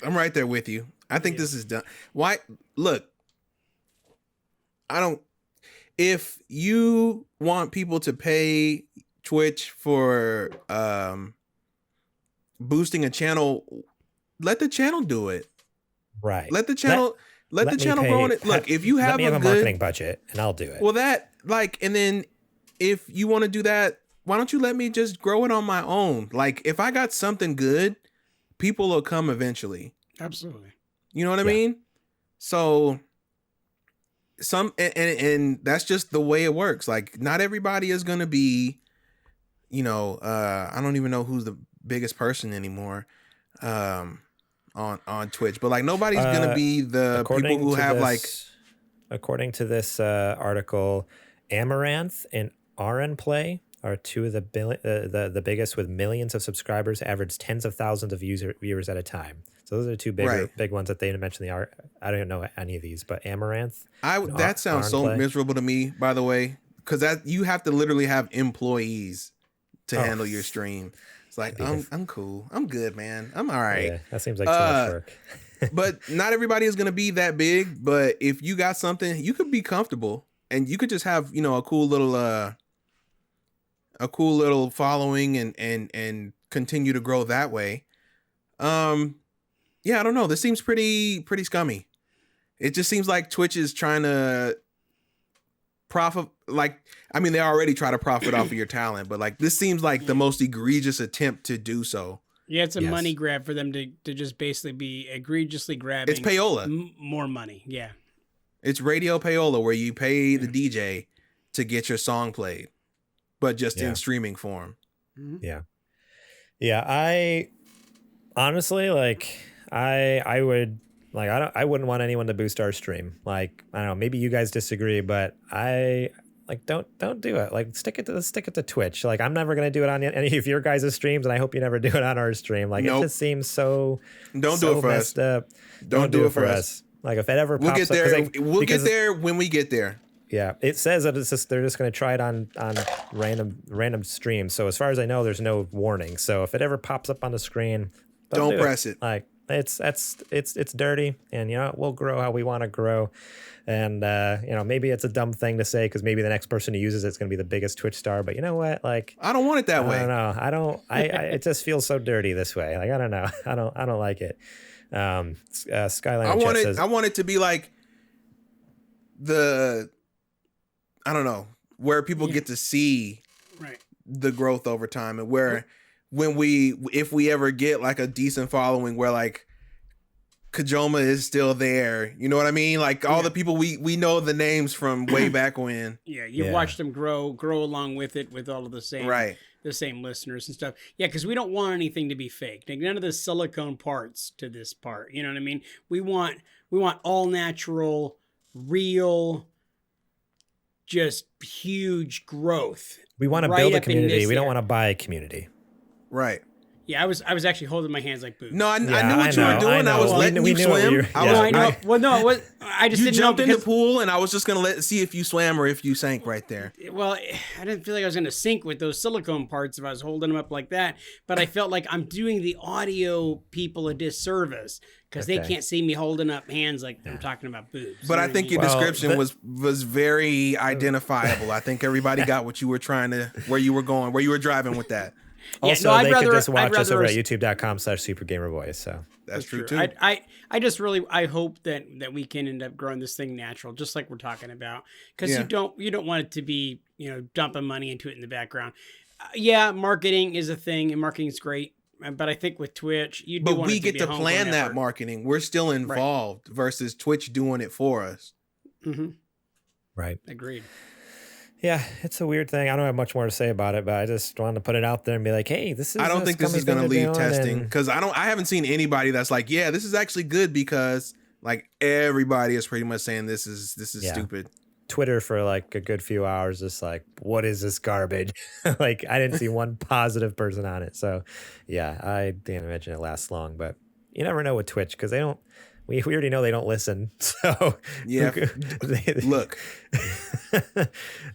I'm right there with you. I think this is done. Why? Look, if you want people to pay Twitch for boosting a channel, let the channel do it. Right. Let the channel grow on it. Look, if you have a marketing budget, and I'll do it. Well, and then if you want to do that, why don't you let me just grow it on my own? Like, if I got something good, people will come eventually. Absolutely. You know what I mean? So and that's just the way it works. Like, not everybody is going to be, I don't even know who's the biggest person anymore on Twitch, but like nobody's going to be the people who have according to this article, Amaranth and RN Play are two of the biggest with millions of subscribers, average tens of thousands of viewers at a time. So those are the two big ones that they mentioned in the art. I don't know any of these, but Amaranth. That sounds so miserable to me, by the way, because that you have to literally have employees to handle your stream. It's like I'm cool, I'm good, man, I'm all right. Yeah, that seems like too much work. But not everybody is going to be that big. But if you got something, you could be comfortable, and you could just have a cool little following and continue to grow that way. Yeah, I don't know. This seems pretty scummy. It just seems like Twitch is trying to profit. Like, I mean, they already try to profit off of your talent, but like this seems like the most egregious attempt to do so. Yeah, it's a money grab for them to just basically be egregiously grabbing. It's payola. More money, yeah. It's radio payola, where you pay the DJ to get your song played, but just in streaming form. Yeah. Yeah, I honestly I would I wouldn't want anyone to boost our stream. Like, I don't know, maybe you guys disagree, but I don't do it. Like, stick it to Twitch. Like, I'm never gonna do it on any of your guys' streams, and I hope you never do it on our stream. Like, It just seems so do it for messed us. up. Don't do it for us. Like, if it ever we'll pops get there. up, we'll get there when we get there. Yeah, it says that they're just going to try it on random streams. So as far as I know, there's no warning. So if it ever pops up on the screen, don't press it. Like, it's dirty, and we'll grow how we want to grow. And maybe it's a dumb thing to say, because maybe the next person who uses it's going to be the biggest Twitch star. But you know what? Like, I don't want it that way. I don't know. It just feels so dirty this way. Like, I don't know. I don't like it. Skyline. I want it to be like I don't know, where people get to see the growth over time, and where if we ever get like a decent following, where like Kajoma is still there, you know what I mean? Like all the people we know the names from way back when. Yeah, you watch them grow along with it, with all of the same the same listeners and stuff. Yeah, because we don't want anything to be fake. Like, none of the silicone parts to this part. You know what I mean? We want all natural, real, just huge growth. We want to build a community. We don't want to buy a community. Right. Yeah, I was actually holding my hands like boobs. No, I knew what you were doing. I was letting you swim. I know. Well, no, I just you didn't jumped know in the pool, and I was just gonna see if you swam or if you sank right there. Well, I didn't feel like I was gonna sink with those silicone parts if I was holding them up like that. But I felt like I'm doing the audio people a disservice because they can't see me holding up hands like I'm talking about boobs. But I think your description was very identifiable. I think everybody got what you were where you were going, where you were driving with that. Also, they could just watch us over at youtube.com/supergamerboys. So that's true too. I just really hope that we can end up growing this thing natural, just like we're talking about, because you don't want it to be dumping money into it in the background. Marketing is a thing, and marketing is great. But I think with Twitch, we get to plan that marketing. We're still involved versus Twitch doing it for us. Mm-hmm. Right. Agreed. Yeah, it's a weird thing. I don't have much more to say about it, but I just wanted to put it out there and be like, hey, this is. I don't think this is going to leave testing because I haven't seen anybody that's like, yeah, this is actually good because like everybody is pretty much saying this is stupid. Twitter for like a good few hours, just like, what is this garbage? Like I didn't see one positive person on it. So yeah, I didn't imagine it lasts long, but you never know with Twitch because they don't. We already know they don't listen, so yeah. Look,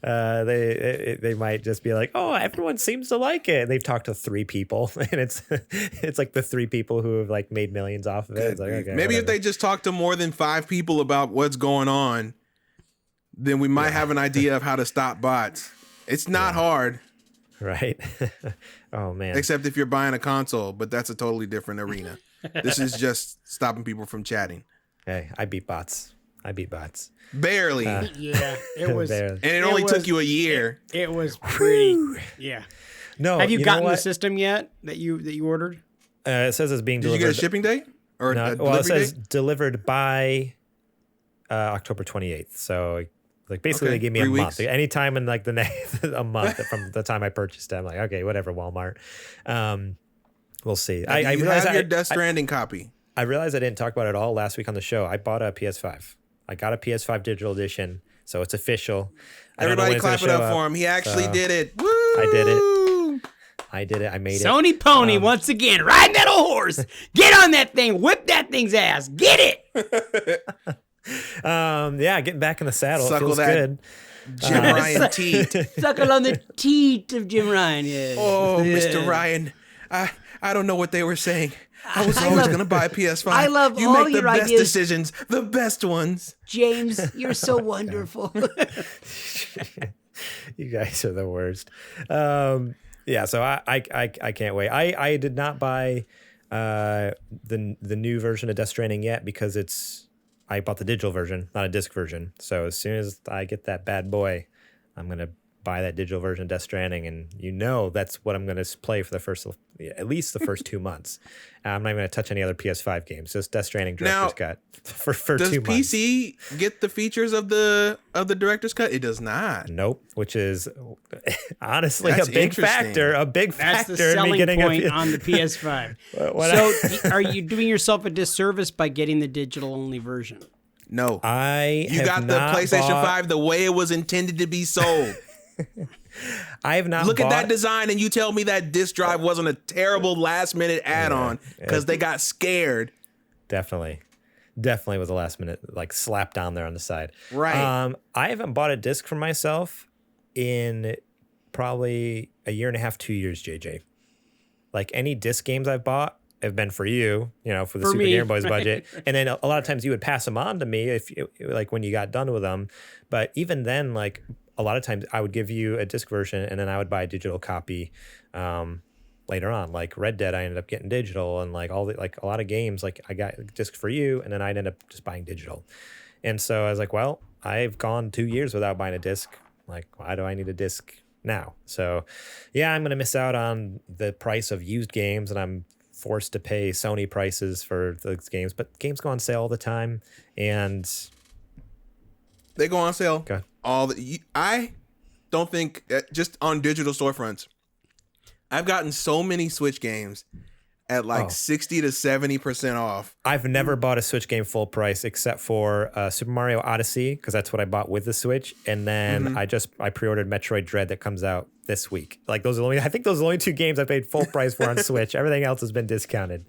they might just be like, "Oh, everyone seems to like it." And they've talked to 3 people, and it's like the 3 people who have like made millions off of it. It's like, okay, maybe whatever. If they just talk to more than 5 people about what's going on, then we might have an idea of how to stop bots. It's not hard, right? Oh man! Except if you're buying a console, but that's a totally different arena. This is just stopping people from chatting. Hey, I beat bots. Barely. It was. And it only took you a year. It was pretty. Yeah. No. Have you gotten the system yet that you ordered? It says it's being delivered. Did you get a shipping date? Or no, well, it says delivered by October 28th. So like basically they gave me 3 a weeks. month. Anytime in like a month from the time I purchased it. I'm like, okay, whatever, Walmart. We'll see. I realized your Death Stranding copy. I realized I didn't talk about it all last week on the show. I bought a PS5. I got a PS5 digital edition, so it's official. Everybody clap it up for him. He actually did it. Woo! I did it. I made it. Sony Pony once again, riding that old horse. Get on that thing. Whip that thing's ass. Get it. Getting back in the saddle. Suckle feels that good. Jim Ryan teat. Suckle on the teat of Jim Ryan. Yeah. Oh, Mr. Ryan. I don't know what they were saying. I was always going to buy a PS5. I love you all make the your best ideas. decisions, the best ones. James, you're so wonderful. You guys are the worst. So I can't wait. I did not buy the new version of Death Stranding yet because I bought the digital version, not a disc version. So as soon as I get that bad boy, I'm going to buy that digital version of Death Stranding, and that's what I'm going to play for at least the first 2 months. I'm not even going to touch any other PS5 games. Just Death Stranding Director's Cut for 2 months. Does PC get the features of the Director's Cut? It does not. Nope. Which is honestly a big factor. That's the selling point on the PS5. So, are you doing yourself a disservice by getting the digital only version? No. You got the PlayStation 5 the way it was intended to be sold. I have not look at that design and you tell me that disc drive wasn't a terrible last minute add-on because they got scared. Definitely was a last minute like slap down there on the side. Right. I haven't bought a disc for myself in probably a year and a half, 2 years, JJ. Like any disc games I've bought have been for you, for the Super Game Boys budget. And then a lot of times you would pass them on to me if like when you got done with them. But even then, like a lot of times I would give you a disc version and then I would buy a digital copy later on. Like Red Dead, I ended up getting digital, and like a lot of games, like I got a disc for you and then I'd end up just buying digital. And so I was like, well, I've gone 2 years without buying a disc. Like, why do I need a disc now? So yeah, I'm going to miss out on the price of used games, and I'm forced to pay Sony prices for those games, but games go on sale all the time, and they go on sale. Okay. I don't think just on digital storefronts. I've gotten so many Switch games. at like 60 to 70% off. I've never bought a Switch game full price except for Super Mario Odyssey, because that's what I bought with the Switch, and then I pre-ordered Metroid Dread that comes out this week. Like those are I think those are the only two games I paid full price for on Switch. Everything else has been discounted.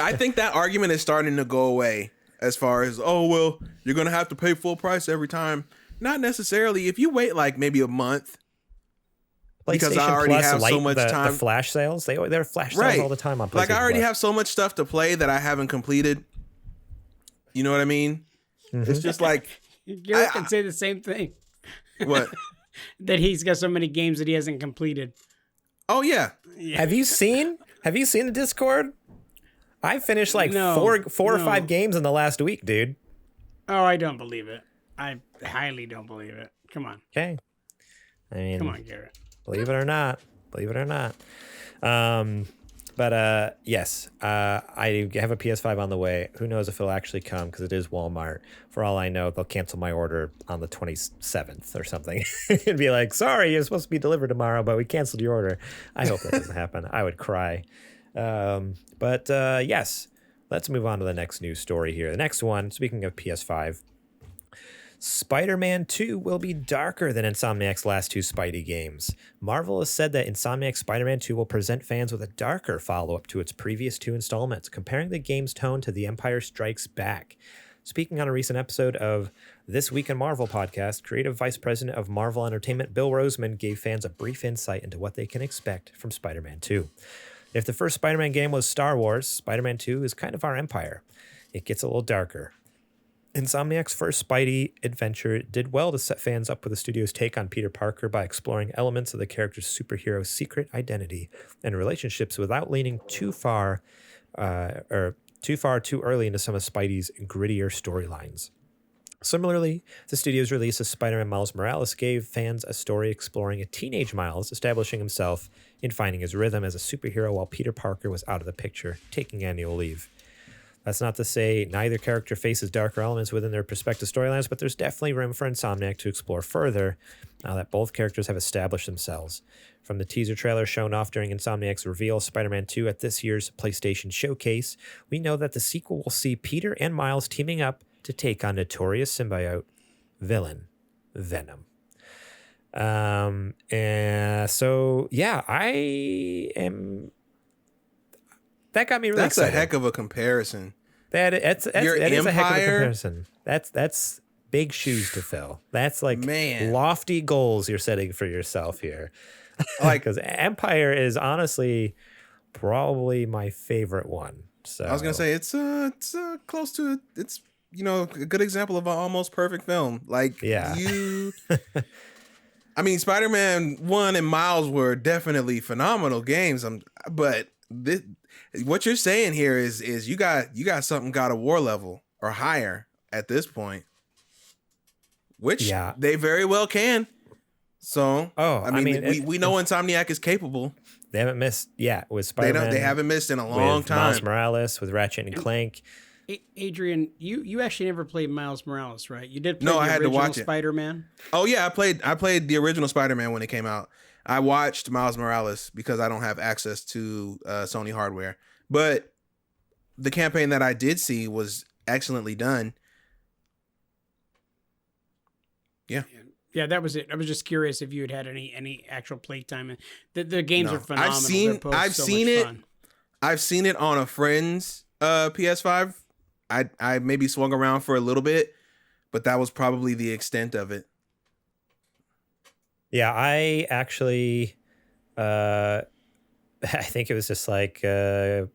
I think that argument is starting to go away as far as, oh well, you're gonna have to pay full price every time. Not necessarily. If you wait like maybe a month. Because I already have so much time. The flash sales, they're flash sales all the time on PlayStation. Like I already have so much stuff to play that I haven't completed. You know what I mean? Mm-hmm. It's just like Garrett can say the same thing. What? That he's got so many games that he hasn't completed. Oh yeah. Have you seen the Discord? I finished like four or five games in the last week, dude. Oh, I don't believe it. I highly don't believe it. Come on. Okay. I mean, come on, Garrett. Believe it or not. Yes, I have a PS5 on the way. Who knows if it'll actually come, because it is Walmart. For all I know, they'll cancel my order on the 27th or something. It'd be like, sorry, you're supposed to be delivered tomorrow, but we canceled your order. I hope that doesn't happen. I would cry. Yes, let's move on to the next news story here. The next one, speaking of PS5, Spider-Man 2 will be darker than Insomniac's last two Spidey games. Marvel has said that Insomniac's Spider-Man 2 will present fans with a darker follow-up to its previous two installments, comparing the game's tone to The Empire Strikes Back. Speaking on a recent episode of This Week in Marvel podcast, creative vice president of Marvel Entertainment Bill Roseman gave fans a brief insight into what they can expect from Spider-Man 2. If the first Spider-Man game was Star Wars, Spider-Man 2 is kind of our Empire. It gets a little darker. Insomniac's first Spidey adventure did well to set fans up with the studio's take on Peter Parker by exploring elements of the character's superhero secret identity and relationships without leaning too far too early into some of Spidey's grittier storylines. Similarly, the studio's release of Spider-Man Miles Morales gave fans a story exploring a teenage Miles establishing himself and finding his rhythm as a superhero while Peter Parker was out of the picture, taking annual leave. That's not to say neither character faces darker elements within their respective storylines, but there's definitely room for Insomniac to explore further now that both characters have established themselves. From the teaser trailer shown off during Insomniac's reveal of Spider-Man 2 at this year's PlayStation Showcase, we know that the sequel will see Peter and Miles teaming up to take on notorious symbiote villain Venom. So yeah, that got me really excited. That's a heck of a comparison. That is a heck of a comparison. That's big shoes to fill. That's like lofty goals you're setting for yourself here. Like, because Empire is honestly probably my favorite one. So I was gonna say it's close to it's a good example of an almost perfect film. Like I mean, Spider-Man 1 and Miles were definitely phenomenal games. But what you're saying here is you got something God of War level or higher at this point, which they very well can. So I mean we know Insomniac is capable. They haven't missed with Spider-Man. They haven't missed in a long time. Miles Morales, with Ratchet and Clank. Adrian, you actually never played Miles Morales, right? You did play I had to watch Spider-Man? Oh yeah, I played the original Spider-Man when it came out. I watched Miles Morales because I don't have access to Sony hardware. But the campaign that I did see was excellently done. Yeah. Yeah, that was it. I was just curious if you had any actual playtime. The games are phenomenal. I've seen it. Fun. I've seen it on a friend's PS5. I maybe swung around for a little bit, but that was probably the extent of it. Yeah, I actually, I think it was just like 2-3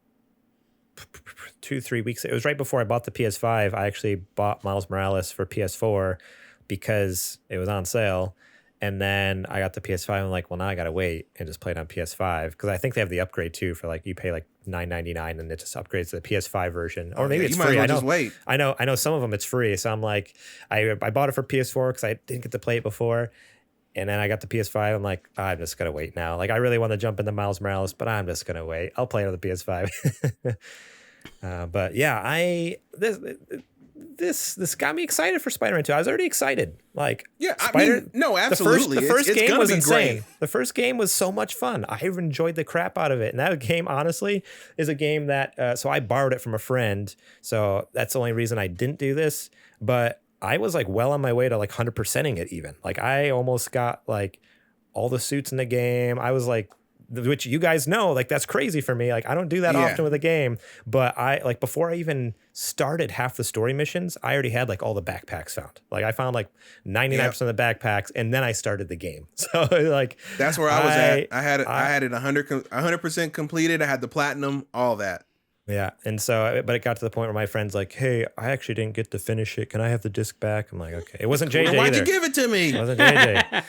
weeks. It was right before I bought the PS5. I actually bought Miles Morales for PS4 because it was on sale. And then I got the PS5 and I'm like, well, now I got to wait and just play it on PS5. Because I think they have the upgrade too for like, you pay like $9.99 and it just upgrades to the PS5 version. Or maybe it's free. Might as well just wait. I know some of them it's free. So I'm like, I bought it for PS4 because I didn't get to play it before. And then I got the PS5. I'm like, I'm just going to wait now. Like, I really want to jump into Miles Morales, but I'm just going to wait. I'll play it on the PS5. But yeah, this got me excited for Spider-Man 2. I was already excited. Like, yeah, no, absolutely. The first game was insane. Great. The first game was so much fun. I enjoyed the crap out of it. And that game, honestly, is a game that, so I borrowed it from a friend. So that's the only reason I didn't do this. But I was like well on my way to like 100%ing it even. Like I almost got like all the suits in the game. I was like, which you guys know, like that's crazy for me. Like I don't do that often with a game, but I like before I even started half the story missions, I already had like all the backpacks found. Like I found like 99% of the backpacks, and then I started the game. So like that's where I was at. I had it 100% completed. I had the platinum, all that. Yeah. And so, but it got to the point where my friend's like, hey, I actually didn't get to finish it. Can I have the disc back? I'm like, okay. It wasn't JJ. Why'd you give it to me? It wasn't JJ.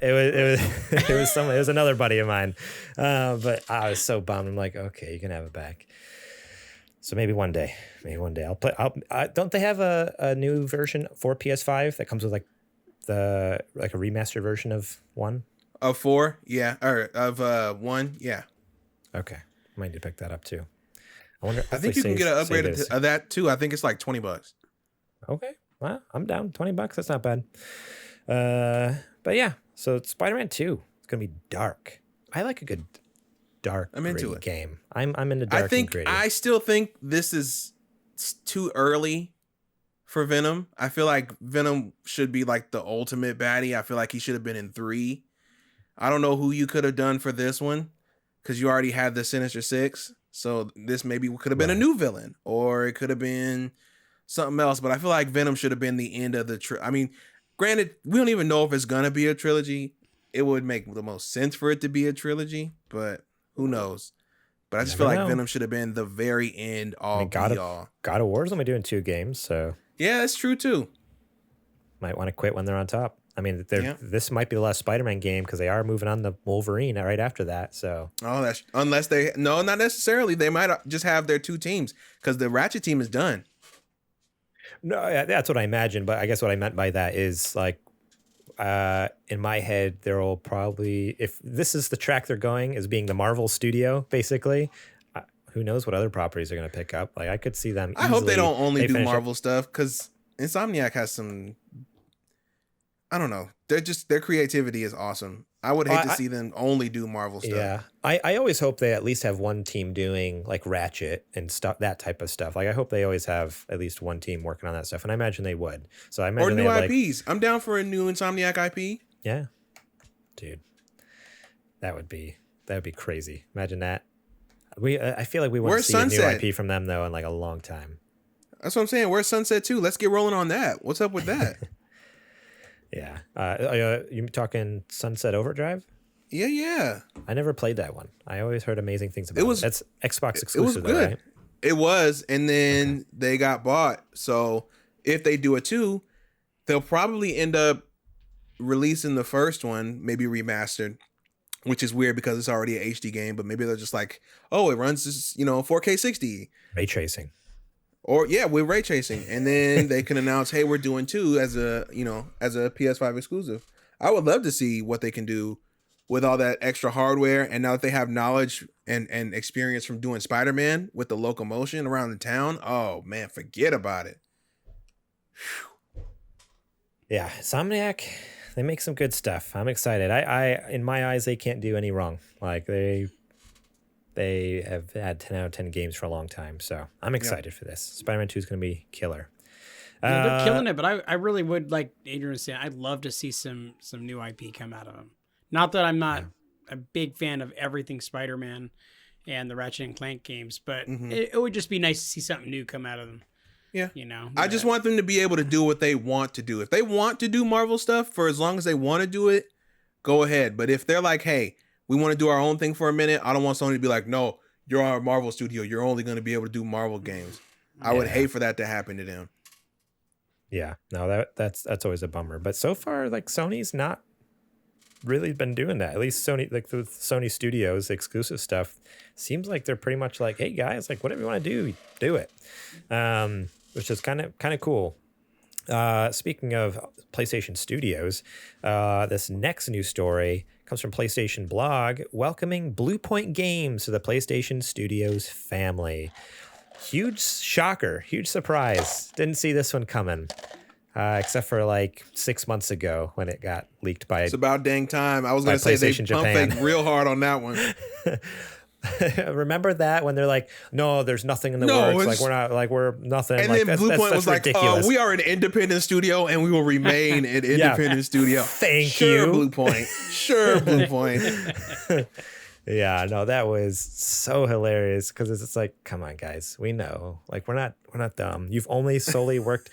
It was another buddy of mine. But I was so bummed. I'm like, okay, you can have it back. So maybe one day I'll play. Don't they have a new version for PS5 that comes with like a remastered version of 1? Of 4? Yeah. Or of 1? Yeah. Okay. Might need to pick that up too. I think you can get an upgrade of that too. I think it's like $20. Okay. Well, I'm down. $20. That's not bad. But yeah. So Spider-Man 2. It's gonna be dark. I like a good dark game. I'm into dark and gritty. I still think this is too early for Venom. I feel like Venom should be like the ultimate baddie. I feel like he should have been in 3. I don't know who you could have done for this one, because you already had the Sinister Six. So this maybe could have been a new villain, or it could have been something else. But I feel like Venom should have been the end of the I mean, granted, we don't even know if it's gonna be a trilogy. It would make the most sense for it to be a trilogy, but who knows? But I just feel like Venom should have been the very end all be all. God of War's only doing 2 games, so yeah, that's true too. Might want to quit when they're on top. I mean, this might be the last Spider-Man game because they are moving on to Wolverine right after that. So, not necessarily. They might just have their 2 teams because the Ratchet team is done. No, that's what I imagine. But I guess what I meant by that is like, in my head, there will probably, if this is the track they're going, as being the Marvel studio, basically. Who knows what other properties they're going to pick up? Like, I could see them. I hope they don't only do Marvel stuff, because Insomniac has some. I don't know. Their creativity is awesome. I would hate to see them only do Marvel stuff. Yeah. I always hope they at least have one team doing like Ratchet and stuff, that type of stuff. Like I hope they always have at least one team working on that stuff. And I imagine they would. So I imagine or new IPs. I'm down for a new Insomniac IP. Yeah. Dude. That would be crazy. Imagine that. I feel like we won't see a new IP from them though in like a long time. That's what I'm saying. Where's Sunset 2? Let's get rolling on that. What's up with that? Yeah. You talking Sunset Overdrive? Yeah. I never played that one. I always heard amazing things about it. That's Xbox exclusive, it was good. Right? It was, and then they got bought. So if they do a 2, they'll probably end up releasing the first one, maybe remastered, which is weird because it's already an HD game, but maybe they're just like, oh, it runs this, 4K 60. Ray tracing. Or with ray tracing, and then they can announce, "Hey, we're doing 2 as a PS5 exclusive." I would love to see what they can do with all that extra hardware, and now that they have knowledge and experience from doing Spider-Man with the locomotion around the town. Oh man, forget about it. Whew. Yeah, Insomniac, they make some good stuff. I'm excited. I in my eyes, they can't do any wrong. Like They have had 10 out of 10 games for a long time, so I'm excited for this. Spider-Man 2 is going to be killer. They're killing it, but I really would, like Adrian was saying, I'd love to see some new IP come out of them. Not that I'm not a big fan of everything Spider-Man and the Ratchet and Clank games, but it would just be nice to see something new come out of them. Yeah. I just want them to be able to do what they want to do. If they want to do Marvel stuff for as long as they want to do it, go ahead. But if they're like, hey, we want to do our own thing for a minute, I don't want Sony to be like, no, you're our Marvel studio. You're only going to be able to do Marvel games. I would hate for that to happen to them. Yeah, no, that's always a bummer. But so far, like Sony's not really been doing that. At least Sony, like the Sony Studios exclusive stuff, seems like they're pretty much like, hey guys, like whatever you want to do it. Which is kind of cool. Speaking of PlayStation Studios, this next news story comes from PlayStation Blog, welcoming Blue Point Games to the PlayStation Studios family. huge shocker, huge surprise. Didn't see this one coming. Except for like 6 months ago when it got leaked by. It's about dang time. I was going to say they pump fake real hard on that one. Remember that when they're like, no, there's nothing in the works. Like we're nothing. And like, then Blue Point was like, we are an independent studio and we will remain an independent studio. Thank you, Blue Point. Sure, Blue Point. Yeah, no, that was so hilarious because it's like, come on, guys, we know, like we're not dumb. You've basically solely worked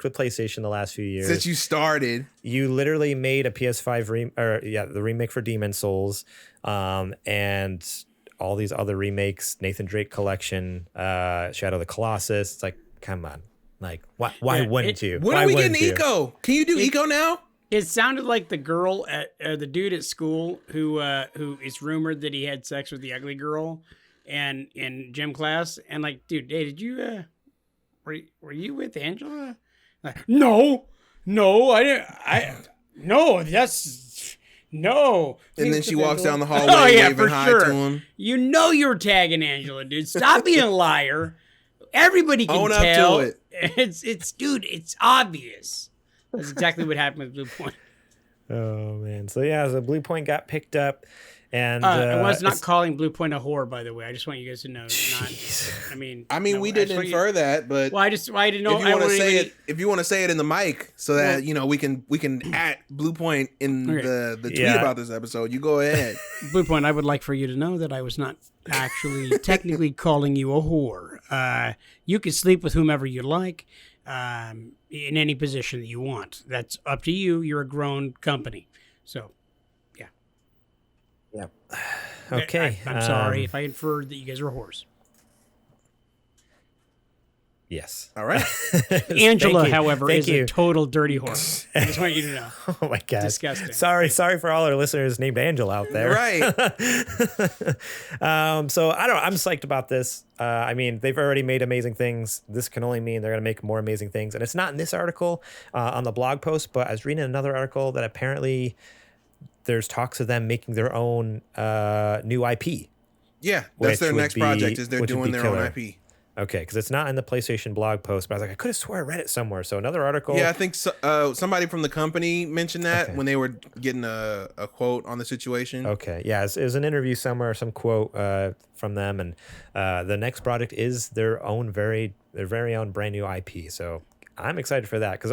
with PlayStation the last few years since you started. You literally made a PS5 the remake for Demon Souls, and all these other remakes, Nathan Drake Collection, Shadow of the Colossus. It's like, come on, like why wouldn't you? When are we getting Eco? Can you do Eco now? It sounded like the girl the dude at school who is rumored that he had sex with the ugly girl, and in gym class, and like, dude, hey, did you were you with Angela? Like, no, I didn't. No, that's no. And then she walks down the hallway waving hi to him. You know you're tagging Angela, dude. Stop being a liar. Everybody can Own tell. up to it. It's dude. It's obvious. That's exactly what happened with Blue Point. Oh man! So Blue Point got picked up, and I was not calling Blue Point a whore, by the way. I just want you guys to know. We didn't infer that, but I didn't know. If you want to say it in the mic, so that we can at Blue Point in the tweet about this episode. You go ahead. Blue Point, I would like for you to know that I was not actually technically calling you a whore. You can sleep with whomever you like. In any position that you want. That's up to you. You're a grown company. So, yeah. Yeah. Okay. I'm sorry if I inferred that you guys are whores. Yes. All right. Angela, however, is a total dirty whore. I just want you to know. Oh my God. Disgusting. Sorry for all our listeners named Angela out there. Right. So I don't know. I'm psyched about this. They've already made amazing things. This can only mean they're going to make more amazing things. And it's not in this article on the blog post, but I was reading another article that apparently there's talks of them making their own new IP. Yeah, that's their next project is they're doing their own IP. Okay, because it's not in the PlayStation blog post, but I was like, I could have swore I read it somewhere. So another article. Yeah, I think somebody from the company mentioned that when they were getting a quote on the situation. Okay, yeah, it was an interview somewhere, some quote from them, and the next project is their very own brand new IP. So I'm excited for that because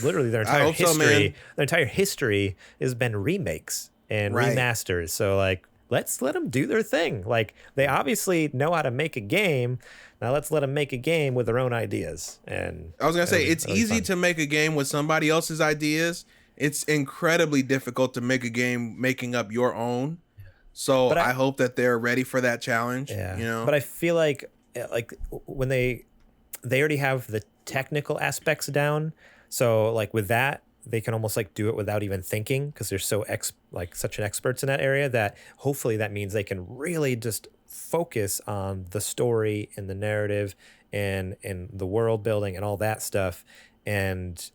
literally their entire history has been remakes and remasters. So like, let's let them do their thing. Like they obviously know how to make a game. Now let's let them make a game with their own ideas. And I was gonna say it's easy to make a game with somebody else's ideas. It's incredibly difficult to make a game making up your own. So I hope that they're ready for that challenge. Yeah. But I feel like when they already have the technical aspects down. So like with that, they can almost like do it without even thinking because they're so such an experts in that area that hopefully that means they can really just focus on the story and the narrative and the world building and all that stuff, and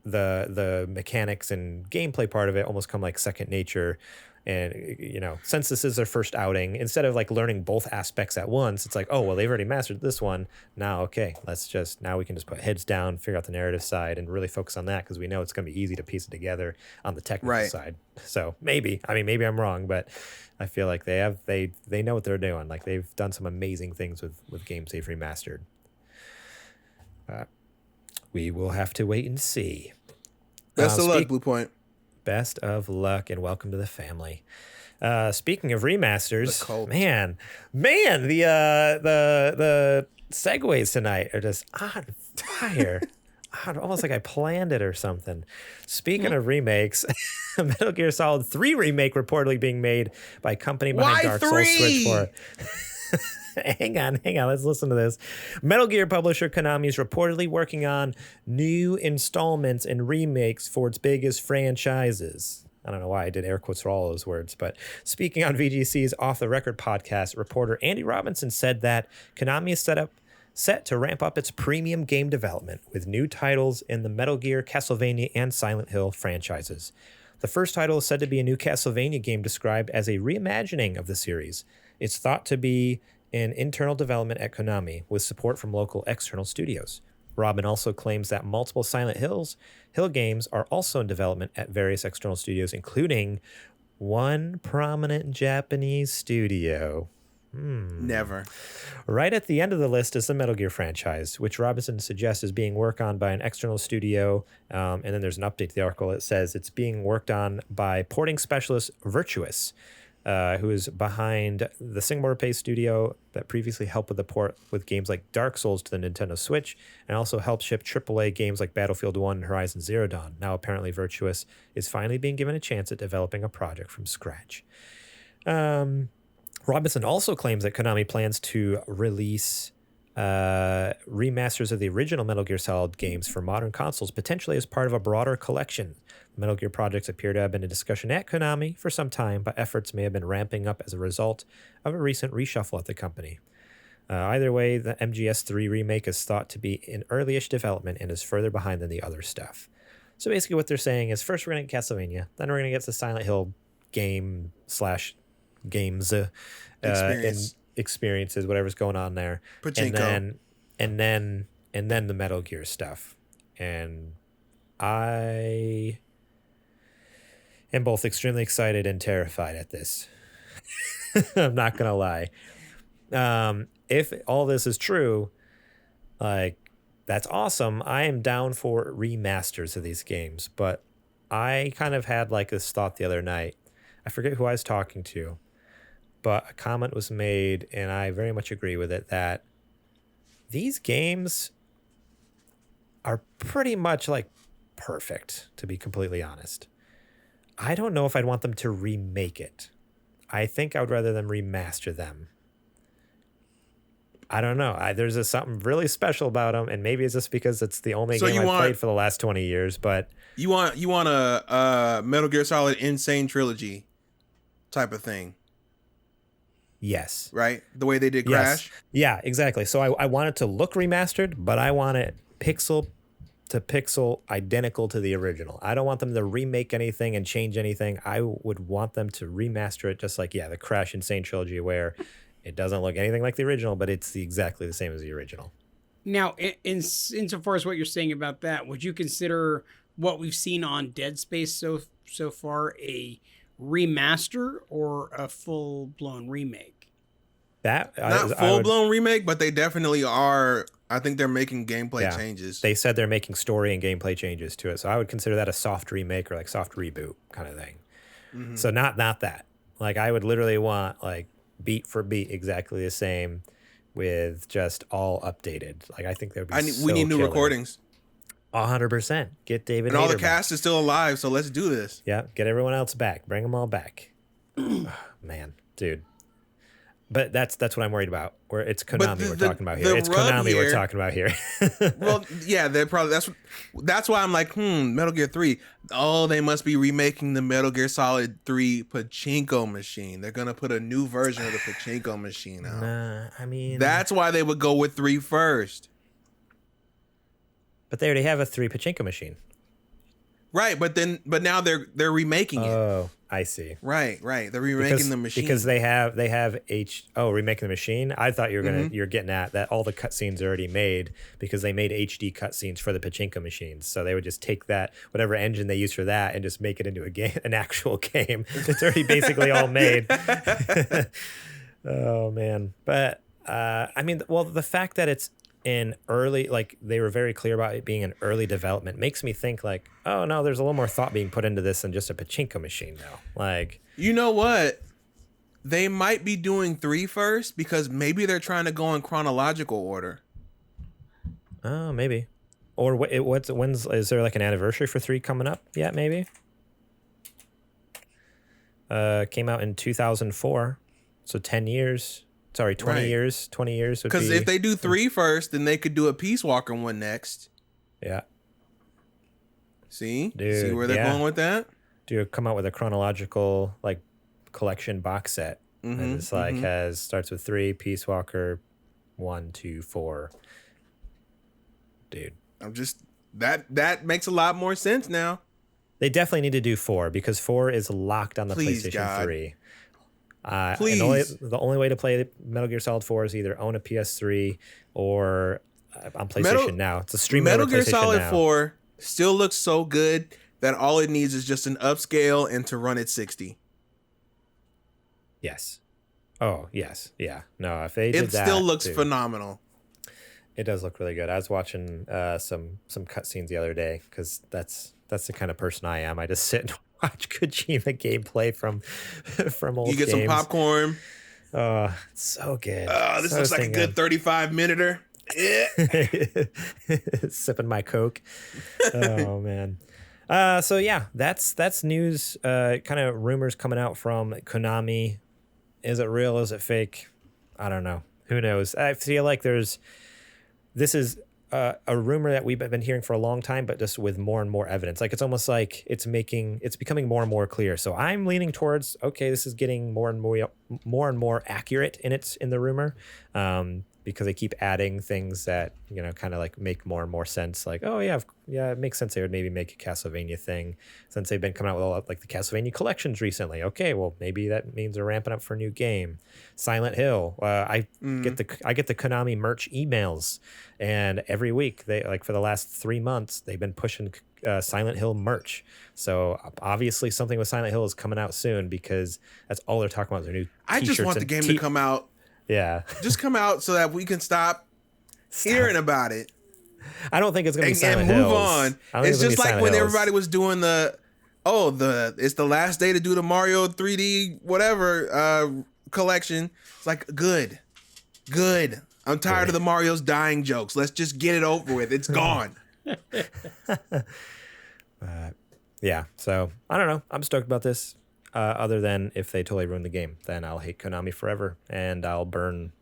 the mechanics and gameplay part of it almost come like second nature. And since this is their first outing, instead of like learning both aspects at once, it's like, oh well, they've already mastered this one. Now we can just put heads down, figure out the narrative side, and really focus on that because we know it's going to be easy to piece it together on the technical side. So maybe I'm wrong, but I feel like they know what they're doing. Like they've done some amazing things with games they've remastered. We will have to wait and see. Best of luck, Blue Point. Best of luck and welcome to the family. Speaking of remasters, man, the segues tonight are just on fire. Almost like I planned it or something. Speaking of remakes, Metal Gear Solid 3 remake reportedly being made by a company behind Dark Souls Switch 4. Hang on. Let's listen to this. Metal Gear publisher Konami is reportedly working on new installments and remakes for its biggest franchises. I don't know why I did air quotes for all those words, but speaking on VGC's Off the Record podcast, reporter Andy Robinson said that Konami is set to ramp up its premium game development with new titles in the Metal Gear, Castlevania, and Silent Hill franchises. The first title is said to be a new Castlevania game described as a reimagining of the series. It's thought to be in internal development at Konami with support from local external studios. Robin also claims that multiple Silent Hill games are also in development at various external studios, including one prominent Japanese studio. Never. Right at the end of the list is the Metal Gear franchise, which Robinson suggests is being worked on by an external studio. And then there's an update to the article. It says it's being worked on by porting specialist Virtuous, who is behind the Singapore-based studio that previously helped with the port with games like Dark Souls to the Nintendo Switch, and also helped ship AAA games like Battlefield 1 and Horizon Zero Dawn. Now, apparently, Virtuous is finally being given a chance at developing a project from scratch. Robinson also claims that Konami plans to release remasters of the original Metal Gear Solid games for modern consoles, potentially as part of a broader collection. Metal Gear projects appear to have been in discussion at Konami for some time, but efforts may have been ramping up as a result of a recent reshuffle at the company. Either way, the MGS3 remake is thought to be in early-ish development and is further behind than the other stuff. So basically what they're saying is first we're going to get Castlevania, then we're going to get the Silent Hill games and experiences, whatever's going on there. Pachinko. And then the Metal Gear stuff. And I am both extremely excited and terrified at this. I'm not gonna lie. If all this is true, like, that's awesome. I am down for remasters of these games, but I kind of had like this thought the other night. I forget who I was talking to, but a comment was made, and I very much agree with it, that these games are pretty much like perfect, to be completely honest. I don't know if I'd want them to remake it. I think I would rather them remaster them. I don't know. There's something really special about them, and maybe it's just because it's the only game I've played for the last 20 years. But you want a Metal Gear Solid Insane Trilogy type of thing. Yes. Right? The way they did Crash? Yes. Yeah, exactly. So I want it to look remastered, but I want it pixel to pixel identical to the original. I don't want them to remake anything and change anything. I would want them to remaster it just like, the Crash Insane Trilogy, where it doesn't look anything like the original, but it's exactly the same as the original. Now, insofar as what you're saying about that, would you consider what we've seen on Dead Space so far a remaster or a full-blown remake? Not full-blown remake, but they definitely are. I think they're making gameplay changes. They said they're making story and gameplay changes to it, so I would consider that a soft remake or like soft reboot kind of thing. Mm-hmm. So not that. Like, I would literally want like beat for beat exactly the same with just all updated. Like, I think that would be we need new recordings. 100%. Get David and all the Hayter cast is still alive, so let's do this. Yeah, get everyone else back. Bring them all back. Man, dude. But that's what I'm worried about. Where it's Konami we're talking about here. It's Konami we're talking about here. Well, yeah, they're probably that's why I'm like, Metal Gear 3. Oh, they must be remaking the Metal Gear Solid 3 pachinko machine. They're gonna put a new version of the pachinko machine out. Nah, I mean, that's why they would go with 3 first. But they already have a 3 pachinko machine. Right, but now they're remaking it. Oh, I see. Right. They're remaking the machine because they have remaking the machine. I thought you're getting at that all the cutscenes are already made because they made HD cutscenes for the pachinko machines. So they would just take that whatever engine they use for that and just make it into a game, an actual game. It's already basically all made. Oh man, but I mean, well, the fact that it's in early, like they were very clear about it being an early development, makes me think like, oh no, there's a little more thought being put into this than just a pachinko machine now. Like, you know what? They might be doing 3 first because maybe they're trying to go in chronological order. Oh, maybe. Or is there like an anniversary for 3 coming up yet? Maybe. Came out in 2004, so 10 years. Sorry, 20 years. 20 years would be... Because if they do 3 first, then they could do a Peace Walker one next. Yeah. See? Dude, see where they're going with that? Dude, come out with a chronological like collection box set. Mm-hmm, and it's like starts with 3, Peace Walker, 1, 2, 4. Dude. That makes a lot more sense now. They definitely need to do 4 because 4 is locked on the PlayStation 3. Please. And the only way to play Metal Gear Solid 4 is either own a PS3 or on PlayStation Now. It's a streaming Metal Gear PlayStation Solid Now. 4 still looks so good that all it needs is just an upscale and to run at 60. Yes. Oh, yes. Yeah. No, if they did it that, still looks phenomenal. It does look really good. I was watching some cutscenes the other day because that's the kind of person I am. I just sit and watch Kojima gameplay from old games. You get some popcorn. Oh, it's so good. Oh, this looks like a good 35-minuter. Yeah. Sipping my Coke. Oh, man. So, yeah, that's news, kind of rumors coming out from Konami. Is it real? Is it fake? I don't know. Who knows? I feel like this is a rumor that we've been hearing for a long time, but just with more and more evidence. Like, it's almost like it's becoming more and more clear. So I'm leaning towards, okay, this is getting more and more accurate in the rumor, because they keep adding things that, kind of like make more and more sense. Like, oh yeah, it makes sense they would maybe make a Castlevania thing since they've been coming out with all like the Castlevania collections recently. Okay, well maybe that means they're ramping up for a new game. Silent Hill. I get the Konami merch emails, and every week they for the last 3 months they've been pushing Silent Hill merch. So obviously something with Silent Hill is coming out soon because that's all they're talking about. Their new. I just want the game to come out. Yeah. Just come out so that we can stop hearing about it. I don't think it's going to be Silent Hills. And move on. It's just like when everybody was doing it's the last day to do the Mario 3D whatever collection. It's like, good. I'm tired of the Mario's dying jokes. Let's just get it over with. It's gone. Yeah, so I don't know. I'm stoked about this. Other than if they totally ruin the game, then I'll hate Konami forever, and I'll burn.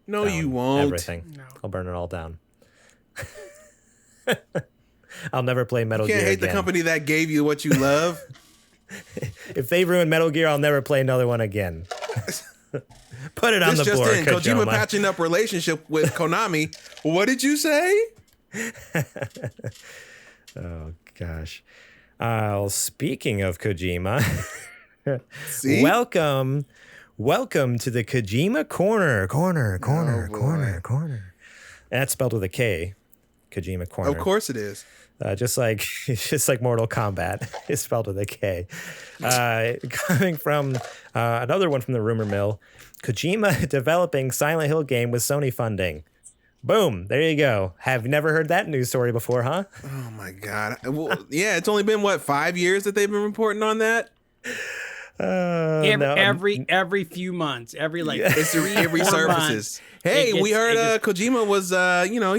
No, you won't. Everything. No. I'll burn it all down. I'll never play Metal Gear. You can't hate again. the company that gave you what you love. If they ruin Metal Gear, I'll never play another one again. Put it on the board. Kojima patching up relationship with Konami. What did you say? Oh gosh. Speaking of Kojima. See? Welcome to the Kojima Corner. Corner. That's spelled with a K. Kojima Corner. Of course it is. Just like Mortal Kombat is spelled with a K. Coming from another one from the rumor mill, Kojima developing Silent Hill game with Sony funding. Boom, there you go. Have never heard that news story before, huh? Oh my God. Well, yeah, it's only been 5 years that they've been reporting on that? Every few months, it resurfaces. Hey, we heard Kojima was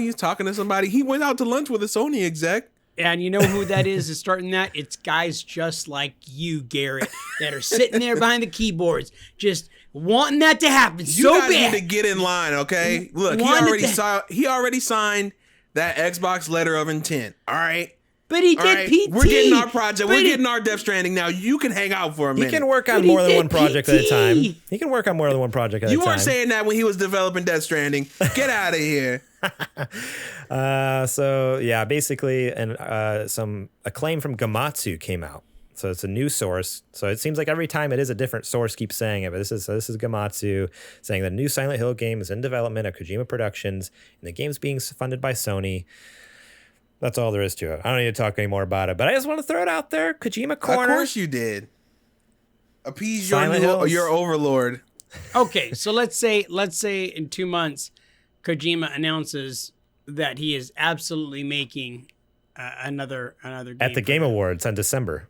he's talking to somebody. He went out to lunch with a Sony exec. And you know who that is starting that? It's guys just like you, Garrett, that are sitting there behind the keyboards, just wanting that to happen so bad. You guys need to get in line, okay? Look, he already signed that Xbox letter of intent. All right. But he did PT. We're getting our project. We're getting our Death Stranding now. You can hang out for a minute. He can work on more than one project at a time. He can work on more than one project at a time. You weren't saying that when he was developing Death Stranding. Get out of here. So yeah, basically, and some acclaim from Gamatsu came out. So it's a new source. So it seems like every time it is a different source keeps saying it. But this is Gamatsu saying the new Silent Hill game is in development at Kojima Productions, and the game's being funded by Sony. That's all there is to it. I don't need to talk any more about it, but I just want to throw it out there. Kojima Corner. Of course you did. Appease your overlord. Okay, so let's say in 2 months, Kojima announces that he is absolutely making another game at the Game Awards in December.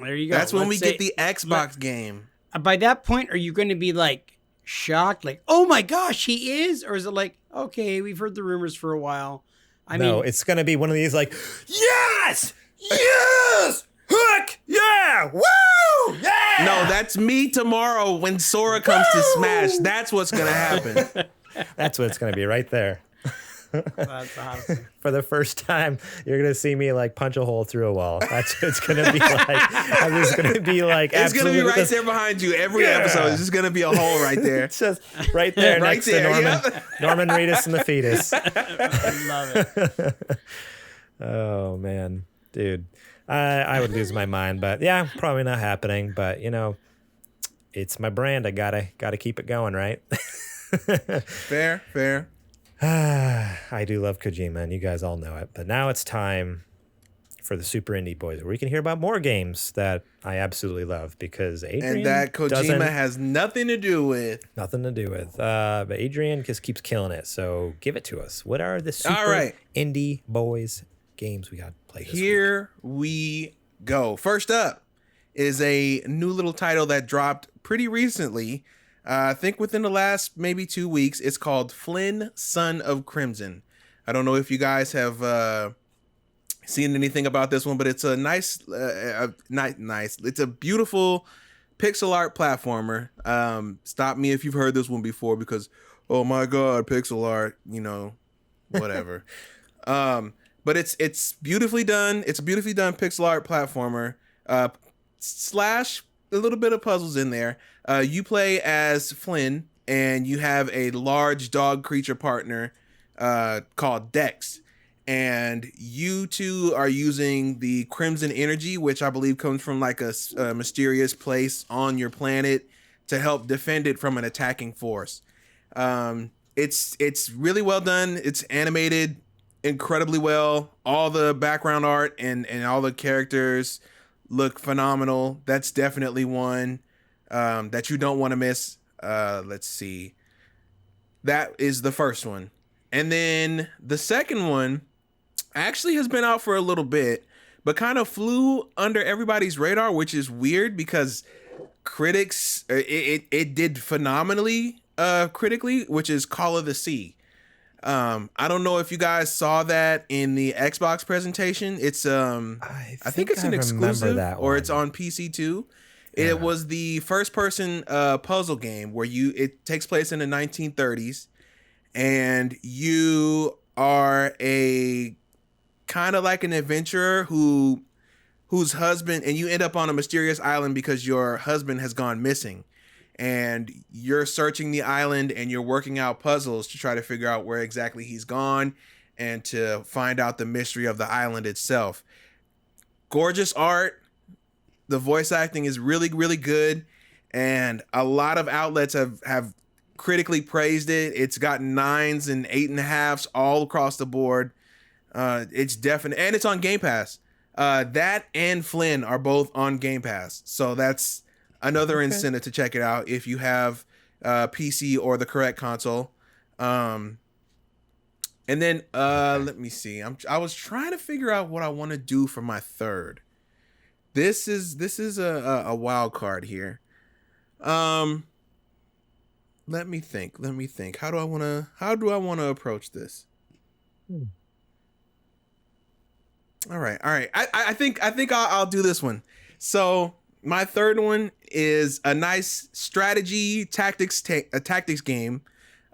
There you go. That's when we get the Xbox game. By that point, are you going to be like shocked, like, oh my gosh, he is, or is it like, okay, we've heard the rumors for a while? I mean, it's going to be one of these like, yes, hook, yeah, woo, yeah. No, that's me tomorrow when Sora comes to Smash. That's what's going to happen. That's what it's going to be right there. That's awesome. For the first time, you're going to see me like punch a hole through a wall. That's what it's going to be like. I'm just going to be like, it's going to be right there behind you. Every episode is just going to be a hole right there. It's just right there next to Norman Reedus and the fetus. I love it. Oh, man. Dude, I would lose my mind. But yeah, probably not happening. But, it's my brand. I gotta keep it going, right? Fair. I do love Kojima, and you guys all know it. But now it's time for the Super Indie Boys, where we can hear about more games that I absolutely love, because Adrian and that Kojima has nothing to do with. But Adrian just keeps killing it. So give it to us. What are the Super Indie Boys games we got to play this week? Here we go. First up is a new little title that dropped pretty recently. I think within the last maybe 2 weeks. It's called Flynn, Son of Crimson. I don't know if you guys have seen anything about this one, but it's a nice. It's a beautiful pixel art platformer. Stop me if you've heard this one before, because oh my god, pixel art, whatever. But it's beautifully done. It's a beautifully done pixel art platformer. Slash a little bit of puzzles in there. You play as Flynn, and you have a large dog creature partner called Dex. And you two are using the Crimson Energy, which I believe comes from like a mysterious place on your planet, to help defend it from an attacking force. It's really well done. It's animated incredibly well. All the background art and all the characters look phenomenal. That's definitely one that you don't want to miss. Let's see. That is the first one. And then the second one actually has been out for a little bit, but kind of flew under everybody's radar, which is weird because critics, it did phenomenally critically, which is Call of the Sea. I don't know if you guys saw that in the Xbox presentation. It's I think it's an exclusive, or it's on PC too. Yeah. It was the first person puzzle game where it takes place in the 1930s, and you are a kind of like an adventurer whose husband, and you end up on a mysterious island because your husband has gone missing. And you're searching the island, and you're working out puzzles to try to figure out where exactly he's gone and to find out the mystery of the island itself. Gorgeous art. The voice acting is really, really good. And a lot of outlets have critically praised it. It's gotten 9s and 8.5s all across the board. It's definite, and it's on Game Pass. That and Flynn are both on Game Pass. So that's another incentive to check it out if you have PC or the correct console. And then let me see. I was trying to figure out what I want to do for my third. This is a wild card here. Let me think. How do I want to approach this? All right. I think I'll do this one. So my third one is a nice strategy tactics game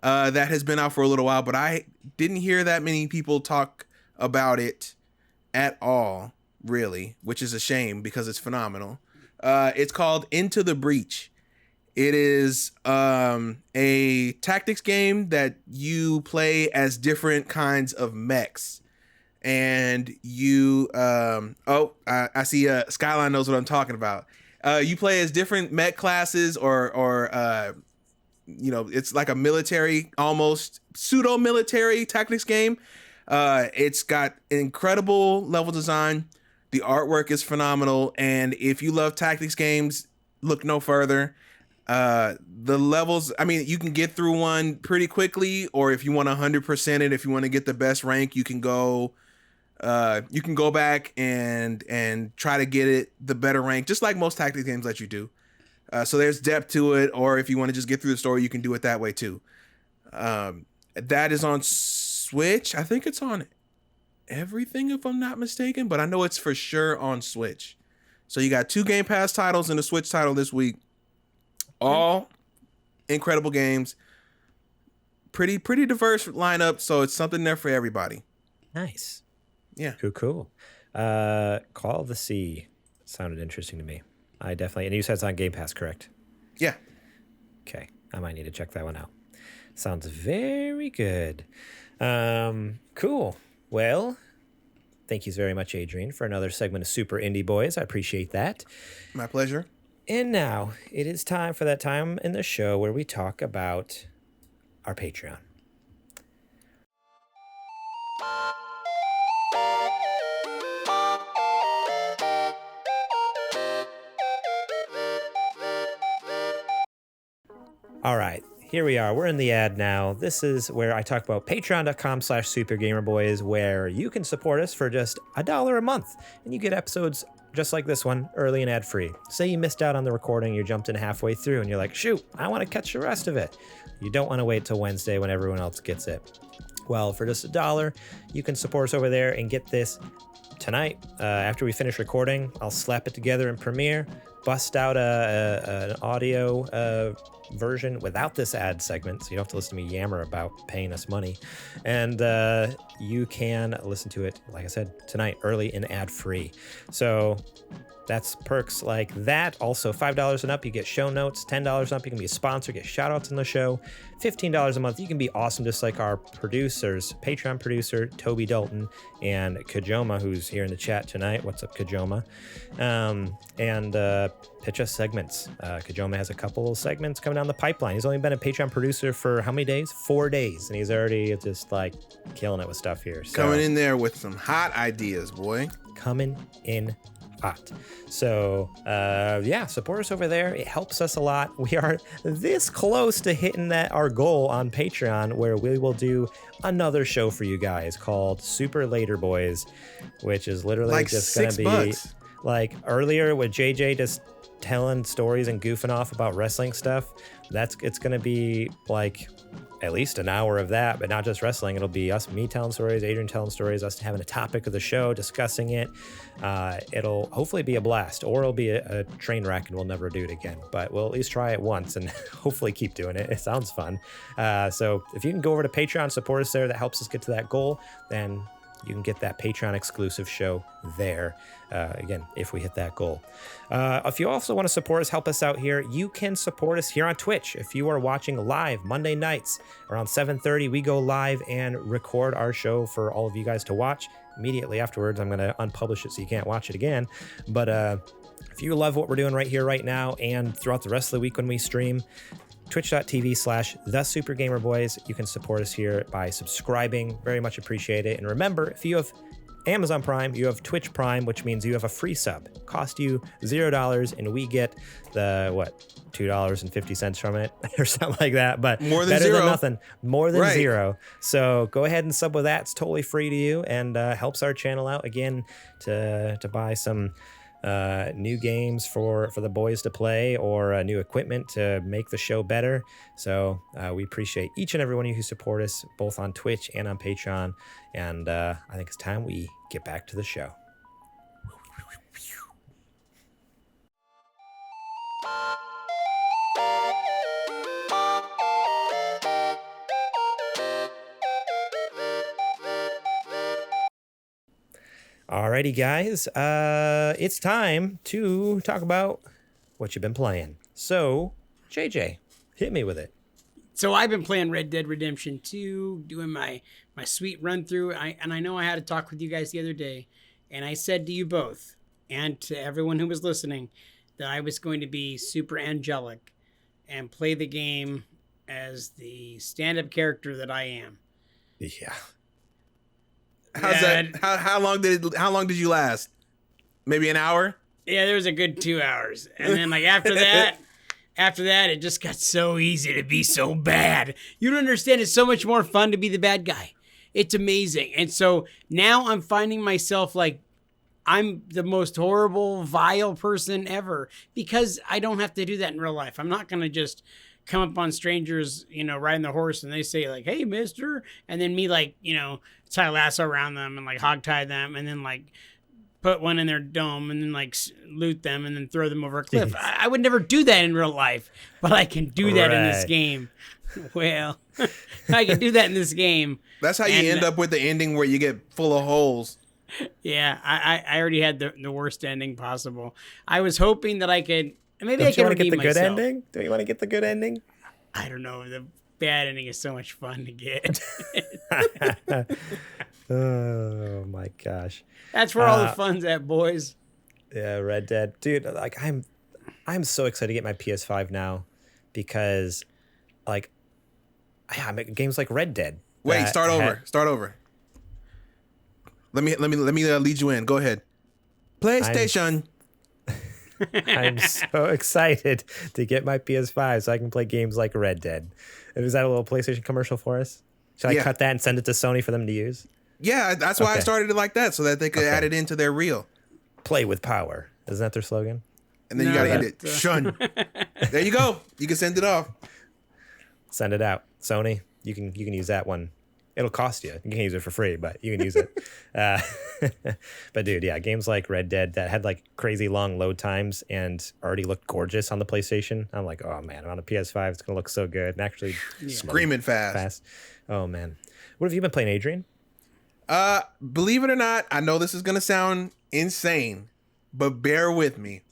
that has been out for a little while, but I didn't hear that many people talk about it at all, really, which is a shame because it's phenomenal. It's called Into the Breach. It is a tactics game that you play as different kinds of mechs. And you, I see Skyline knows what I'm talking about. You play as different mech classes or it's like a military, almost pseudo-military tactics game. It's got incredible level design. The artwork is phenomenal. And if you love tactics games, look no further. The levels, I mean, you can get through one pretty quickly, or if you want 100% it, if you want to get the best rank, you can go back and try to get it the better rank, just like most tactics games let you do. So there's depth to it, or if you want to just get through the story, you can do it that way too. That is on Switch. I think it's on everything if I'm not mistaken, but I know it's for sure on Switch. So you got 2 Game Pass titles and a Switch title this week. All incredible games. Pretty diverse lineup, so it's something there for everybody. Nice. Yeah. Cool. Call of the Sea sounded interesting to me. I definitely, and you said it's on Game Pass, correct? Yeah. Okay. I might need to check that one out. Sounds very good. Cool. Well, thank you very much, Adrian, for another segment of Super Indie Boys. I appreciate that. My pleasure. And now it is time for that time in the show where we talk about our Patreon. All right, here we are. We're in the ad now. This is where I talk about patreon.com/supergamerboys, where you can support us for just $1 a month, and you get episodes just like this one, early and ad-free. Say you missed out on the recording, you jumped in halfway through, and you're like, shoot, I want to catch the rest of it. You don't want to wait till Wednesday when everyone else gets it. Well, for just $1, you can support us over there and get this tonight. After we finish recording, I'll slap it together in Premiere, bust out an audio version without this ad segment, so you don't have to listen to me yammer about paying us money, and you can listen to it, like I said, tonight, early and ad-free. So that's perks like that. Also, $5 and up, you get show notes. $10 and up, you can be a sponsor, get shout-outs on the show. $15 a month, you can be awesome, just like our producers, Patreon producer, Toby Dalton, and Kajoma, who's here in the chat tonight. What's up, Kajoma? And pitch us segments. Kajoma has a couple of segments coming down the pipeline. He's only been a Patreon producer for how many days? 4 days, and he's already just like killing it with stuff here. So, coming in there with some hot ideas, boy. Coming in hot. So yeah, support us over there. It helps us a lot. We are this close to hitting our goal on Patreon, where we will do another show for you guys called Super Later Boys, which is literally like just gonna be $6. like earlier with JJ just telling stories and goofing off about wrestling stuff. It's gonna be like at least an hour of that, but not just wrestling. It'll be me telling stories, Adrian telling stories, us having a topic of the show, discussing it. It'll hopefully be a blast, or it'll be a train wreck and we'll never do it again. But we'll at least try it once and hopefully keep doing it. It sounds fun. So if you can go over to Patreon, support us there, that helps us get to that goal, then you can get that Patreon exclusive show there. Again, if we hit that goal. If you also want to support us, help us out here, you can support us here on Twitch. If you are watching live Monday nights around 7:30, we go live and record our show for all of you guys to watch. Immediately afterwards, I'm going to unpublish it so you can't watch it again. But if you love what we're doing right here, right now, and throughout the rest of the week when we stream, twitch.tv/thesupergamerboys. You can support us here by subscribing. Very much appreciate it. And remember, if you have Amazon Prime, you have Twitch Prime, which means you have a free sub. Cost you $0, and we get the $2.50 from it or something like that. But more than better zero. than nothing. More than Right. zero. So go ahead and sub with that. It's totally free to you, and helps our channel out again to buy some new games for the boys to play, or new equipment to make the show better. So we appreciate each and every one of you who support us both on Twitch and on Patreon. And I think it's time we get back to the show. Alrighty, guys, it's time to talk about what you've been playing. So, JJ, hit me with it. So I've been playing Red Dead Redemption 2, doing my sweet run through. And I know I had a talk with you guys the other day, and I said to you both and to everyone who was listening that I was going to be super angelic and play the game as the stand-up character that I am. Yeah. How's that? How long did you last? Maybe an hour? Yeah, there was a good 2 hours. And then like after that, it just got so easy to be so bad. You don't understand. It's so much more fun to be the bad guy. It's amazing. And so now I'm finding myself like I'm the most horrible, vile person ever, because I don't have to do that in real life. I'm not going to just come up on strangers, riding the horse, and they say like, "Hey, mister," and then me like, tie a lasso around them and like hogtie them, and then like put one in their dome and then like loot them and then throw them over a cliff. I would never do that in real life, but I can do that in this game. Well, I can do that in this game. That's how you end up with the ending where you get full of holes. Yeah, I already had the worst ending possible. I was hoping that I could. Maybe Don't I you can want to get redeem the good myself. ending? Don't you want to get the good ending? I don't know. The bad ending is so much fun to get. Oh my gosh. That's where all the fun's at, boys. Yeah, Red Dead. Dude, like I'm so excited to get my PS5 now because, like, games like Red Dead. Wait, start over. Let me lead you in. Go ahead. PlayStation. I'm so excited to get my PS5 so I can play games like Red Dead. Was that a little PlayStation commercial for us? Should I cut that and send it to Sony for them to use? Yeah, that's why I started it like that, so that they could add it into their reel. Play with power. Isn't that their slogan? And then you gotta end it. Shun. There you go. You can send it off. Send it out. Sony, you can use that one. It'll cost you. You can use it for free, but you can use it. But dude, yeah, games like Red Dead that had like crazy long load times and already looked gorgeous on the PlayStation. I'm like, oh man, on a PS5, it's gonna look so good and actually screaming fast. Oh man, what have you been playing, Adrian? Believe it or not, I know this is gonna sound insane, but bear with me.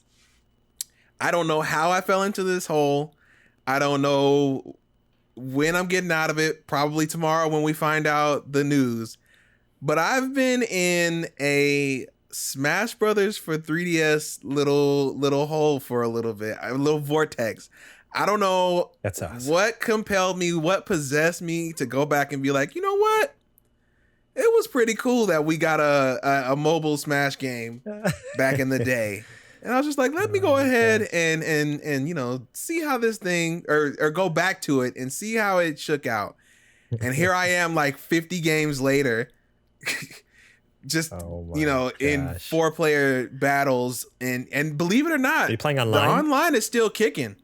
I don't know how I fell into this hole. I don't know when I'm getting out of it, probably tomorrow when we find out the news. But I've been in a Smash Brothers for 3DS little hole for a little bit, a little vortex. I don't know what compelled me, what possessed me to go back and be like, you know what? It was pretty cool that we got a mobile Smash game back in the day. And I was just like, let me go ahead and you know, see how this thing or go back to it and see how it shook out. And here I am like 50 games later, just you know, in 4-player battles and believe it or not, are you playing online? The online is still kicking.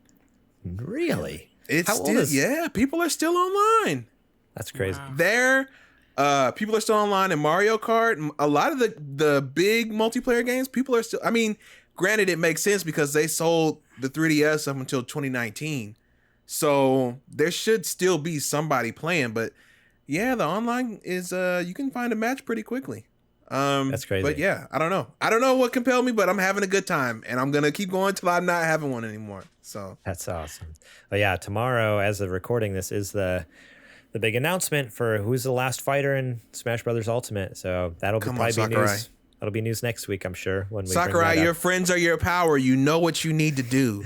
Really? It's still people are still online. That's crazy. Wow. People are still online in Mario Kart. A lot of the big multiplayer games, people are still, I mean, granted, it makes sense because they sold the 3DS up until 2019. So there should still be somebody playing. But yeah, the online is, you can find a match pretty quickly. That's crazy. But yeah, I don't know. I don't know what compelled me, but I'm having a good time. And I'm going to keep going till I'm not having one anymore. So that's awesome. But yeah, tomorrow, as of recording this, is the big announcement for who's the last fighter in Smash Brothers Ultimate. So that'll probably be news. That'll be news next week, I'm sure. When we Sakurai, your friends are your power. You know what you need to do.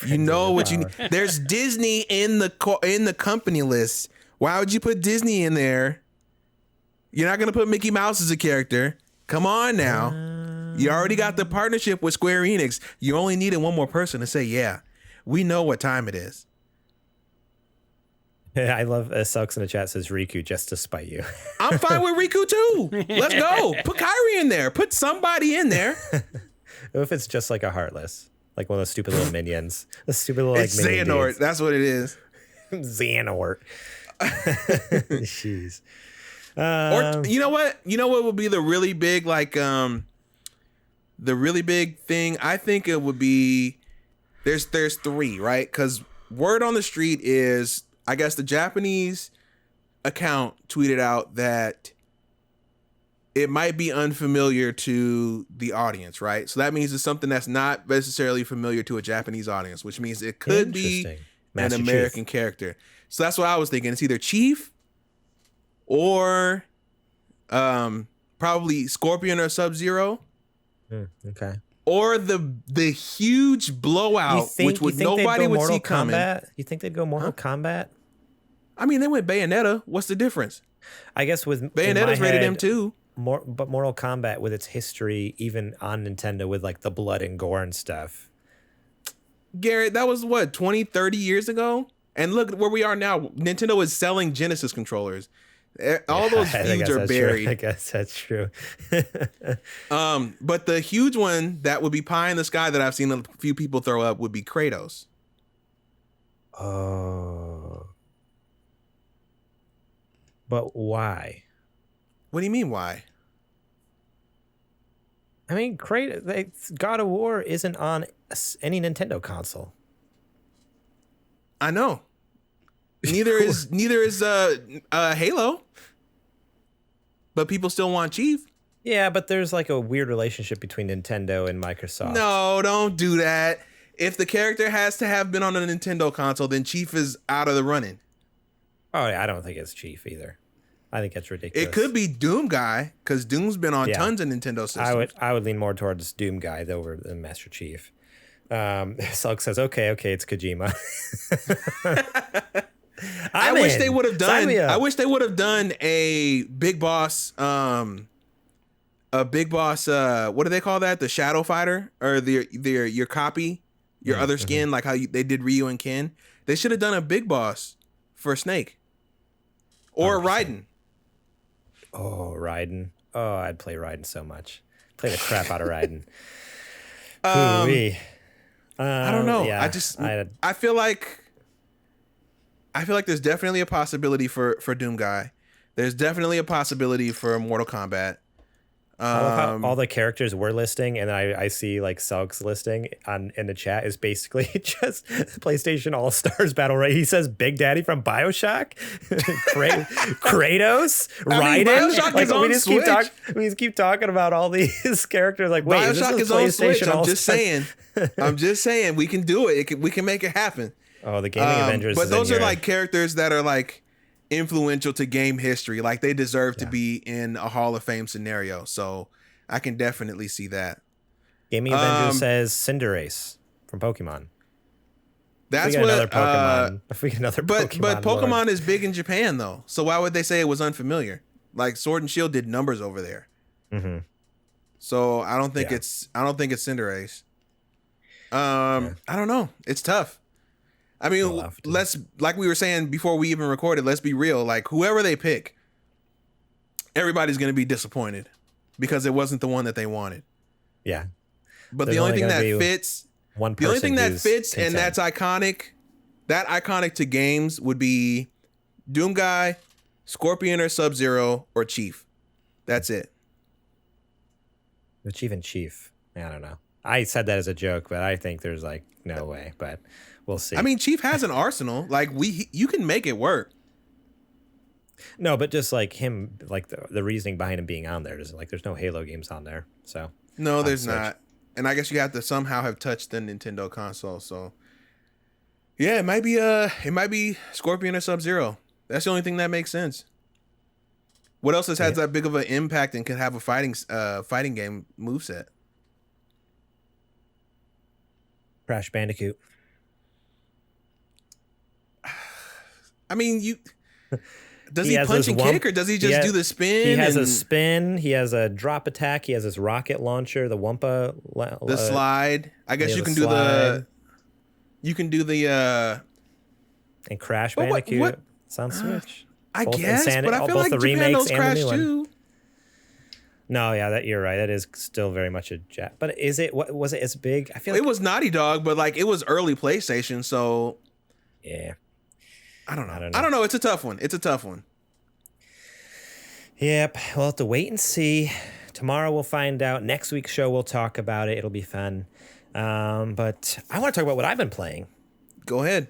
You know what you need. There's Disney in the company list. Why would you put Disney in there? You're not gonna put Mickey Mouse as a character. Come on now. You already got the partnership with Square Enix. You only needed one more person to say, yeah, we know what time it is. I love Sucks in the chat says Riku just to spite you. I'm fine with Riku too. Let's go. Put Kairi in there. Put somebody in there. What if it's just like a Heartless? Like one of those stupid little minions. The stupid little it's minion Xehanort. dudes. That's what it is. Xehanort. Jeez. Or you know what? You know what would be the really big the really big thing? I think it would be there's 3, right? Because word on the street is, I guess the Japanese account tweeted out that it might be unfamiliar to the audience, right? So that means it's something that's not necessarily familiar to a Japanese audience, which means it could be an American character. So that's what I was thinking. It's either Chief or probably Scorpion or Sub-Zero. Okay. Or the huge blowout, which nobody would see coming. You think they'd go Mortal Kombat? I mean, they went Bayonetta. What's the difference? I guess with Bayonetta's rated M2. But Mortal Kombat with its history, even on Nintendo, with like the blood and gore and stuff. Garrett, that was what, 20, 30 years ago? And look where we are now. Nintendo is selling Genesis controllers. All those feuds are buried. I guess that's true. But the huge one that would be pie in the sky that I've seen a few people throw up would be Kratos. Oh. But why? What do you mean, why? I mean, Kratos, God of War isn't on any Nintendo console. I know. Neither is Halo. But people still want Chief. Yeah, but there's like a weird relationship between Nintendo and Microsoft. No, don't do that. If the character has to have been on a Nintendo console, then Chief is out of the running. Oh, yeah, I don't think it's Chief either. I think that's ridiculous. It could be Doom Guy, because Doom's been on tons of Nintendo systems. I would lean more towards Doom Guy over the Master Chief. Sulk says, okay, it's Kojima. I wish they would have done. I wish they would have done a Big Boss. A Big Boss. What do they call that? The Shadow Fighter or your copy, your other skin, like how they did Ryu and Ken. They should have done a Big Boss for Snake or 100%. Raiden. Oh, Raiden. Oh, I'd play Raiden so much. Play the crap out of Raiden. I don't know. Yeah, I feel like there's definitely a possibility for Doom Guy. There's definitely a possibility for Mortal Kombat. I love how all the characters we're listing, and I see like Sulk's listing in the chat is basically just PlayStation All Stars Battle Royale. He says Big Daddy from BioShock, Kratos, Raiden. BioShock is on Switch. We just keep talking about all these characters. Like, wait, BioShock is on Switch. I'm just saying, we can do it. We can make it happen. Oh, the Gaming Avengers. But those are like characters that are like influential to game history. Like they deserve to be in a Hall of Fame scenario. So I can definitely see that. Gaming Avengers says Cinderace from Pokemon. That's what another Pokemon. If we get another Pokemon. But Pokemon is big in Japan though. So why would they say it was unfamiliar? Like Sword and Shield did numbers over there. Mm-hmm. So I don't think it's Cinderace. I don't know. It's tough. I mean, let's, like we were saying before we even recorded, let's be real. Like whoever they pick, everybody's going to be disappointed because it wasn't the one that they wanted. Yeah. But the only thing that fits, and that's iconic, that iconic to games would be Doom Guy, Scorpion or Sub-Zero or Chief. That's it. But even Chief, I don't know. I said that as a joke, but I think there's like no way, but we'll see. I mean, Chief has an arsenal. Like you can make it work. No, but just like him, like the reasoning behind him being on there is like there's no Halo games on there. So no, there's not. And I guess you have to somehow have touched the Nintendo console. So yeah, it might be Scorpion or Sub-Zero. That's the only thing that makes sense. What else has that big of an impact and can have a fighting game moveset? Crash Bandicoot. I mean, does he punch and kick, or does he just do the spin? He has a spin. He has a drop attack. He has his rocket launcher, the Wumpa. The slide. I guess you can do the. You can do the. And Crash Bandicoot. What? It's on Switch. I guess, but I feel like Japan knows Crash too. No, yeah, you're right. That is still very much a Jap. But was it as big? I feel like it was Naughty Dog, but like it was early PlayStation, so yeah. I don't know. It's a tough one. Yep. We'll have to wait and see. Tomorrow we'll find out. Next week's show we'll talk about it. It'll be fun. But I want to talk about what I've been playing. Go ahead.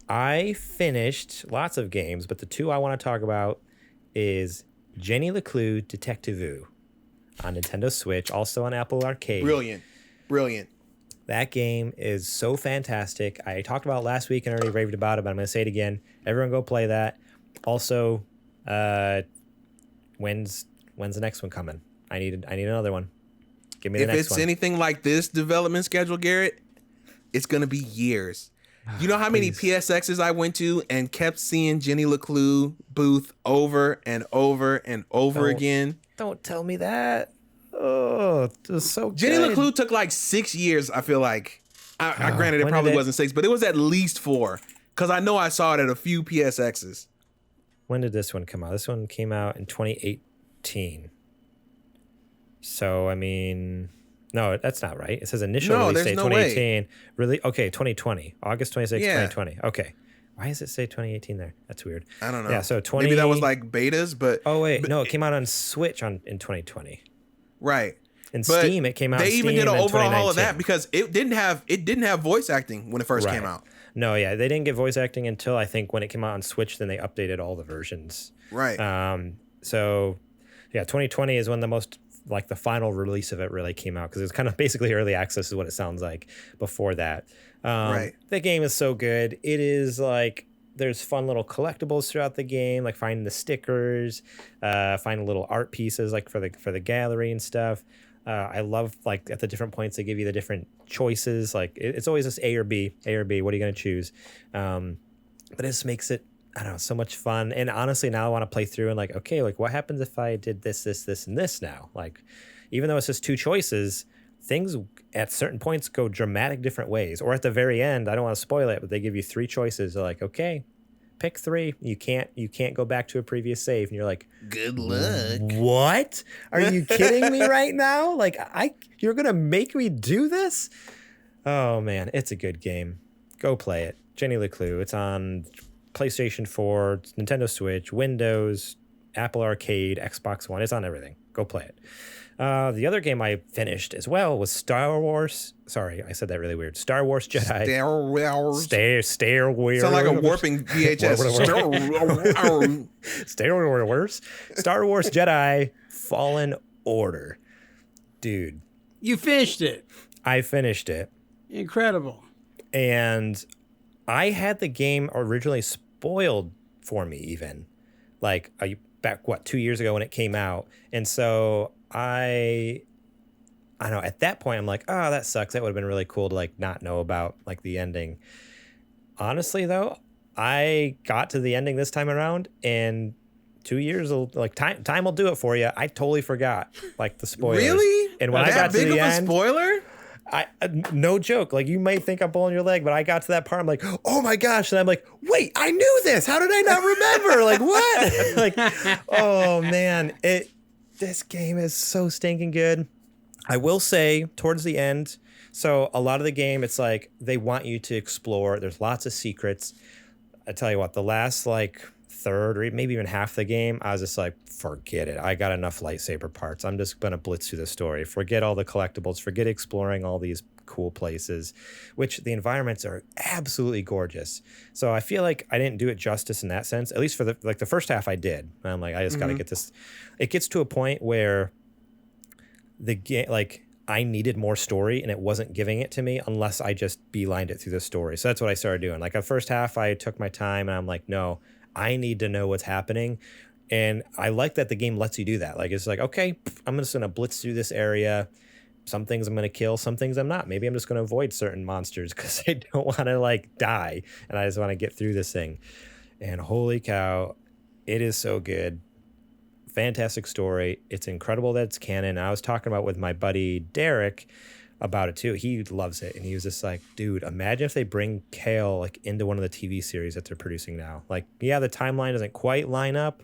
I finished lots of games, but the two I want to talk about is Jenny LeClue Detective on Nintendo Switch, also on Apple Arcade. Brilliant. That game is so fantastic. I talked about it last week and already raved about it, but I'm going to say it again. Everyone go play that. Also, when's the next one coming? I need another one. Give me the next one. If it's anything like this development schedule, Garrett, it's going to be years. You know how many PSXs I went to and kept seeing Jenny LeClue booth over and over and over again? Don't tell me that. Oh, it was so Jenny good. LeClue took like 6 years, I feel like. I granted, it probably wasn't 6, but it was at least 4. Because I know I saw it at a few PSXs. When did this one come out? This one came out in 2018. So, I mean... No, that's not right. It says initial release date 2018. Really? Okay, 2020. August 26, 2020. Okay. Why does it say 2018 there? That's weird. I don't know. Yeah, so 20... Maybe that was like betas, but... Oh, wait. No, it came out on Switch in 2020. Right. In Steam, it came out They even did an overhaul of that because it didn't have voice acting when it first came out. No, yeah. They didn't get voice acting until, I think, when it came out on Switch, then they updated all the versions. Right. So, yeah, 2020 is when the final release of it really came out because it was kind of basically early access is what it sounds like before that. Right. The game is so good. It is like there's fun little collectibles throughout the game, like finding the stickers, finding little art pieces like for the gallery and stuff. I love like at the different points they give you the different choices. Like it's always this A or B. A or B. What are you going to choose? But it just makes it, I don't know, so much fun. And honestly, now I want to play through and like, okay, like what happens if I did this, this, this, and this now? Like, even though it's just two choices, things at certain points go dramatic different ways. Or at the very end, I don't want to spoil it, but they give you three choices. They're like, okay, pick three. You can't go back to a previous save. And you're like, good luck. What? Are you kidding me right now? Like you're going to make me do this? Oh man, it's a good game. Go play it. Jenny LeClue. It's on PlayStation 4, Nintendo Switch, Windows, Apple Arcade, Xbox One. It's on everything. Go play it. The other game I finished as well was Star Wars. Sorry, I said that really weird. Star Wars Jedi. Star Wars. Star Wars. Sound like a warping VHS. Star Wars. Star Wars Jedi Fallen Order. Dude. You finished it. I finished it. Incredible. And I had the game originally spoiled for me even. Like back, 2 years ago when it came out. And so I know at that point I'm like, oh, that sucks. That would have been really cool to like not know about like the ending. Honestly though, I got to the ending this time around and 2 years like time will do it for you. I totally forgot like the spoilers. Really? And when I got to the end, spoiler? No joke. Like you might think I'm pulling your leg, but I got to that part. I'm like, oh my gosh. And I'm like, wait, I knew this. How did I not remember? Like what? Like, oh man, this game is so stinking good. I will say towards the end. So a lot of the game, it's like they want you to explore. There's lots of secrets. I tell you what, the last like third or maybe even half the game, I was just like, forget it. I got enough lightsaber parts. I'm just going to blitz through the story. Forget all the collectibles. Forget exploring all these cool places, which the environments are absolutely gorgeous. So I feel like I didn't do it justice in that sense. At least for the first half I did. And I'm like, I just got to get this. It gets to a point where the game, like I needed more story and it wasn't giving it to me unless I just beelined it through the story. So that's what I started doing. Like the first half, I took my time and I'm like, no, I need to know what's happening. And I like that the game lets you do that. Like, it's like, okay, I'm just going to blitz through this area. Some things I'm going to kill, some things I'm not. Maybe I'm just going to avoid certain monsters because I don't want to like die. And I just want to get through this thing. And holy cow, it is so good. Fantastic story. It's incredible that it's canon. I was talking about with my buddy Derek about it too. He loves it. And he was just like, dude, imagine if they bring Kale like into one of the TV series that they're producing now. Like, yeah, the timeline doesn't quite line up,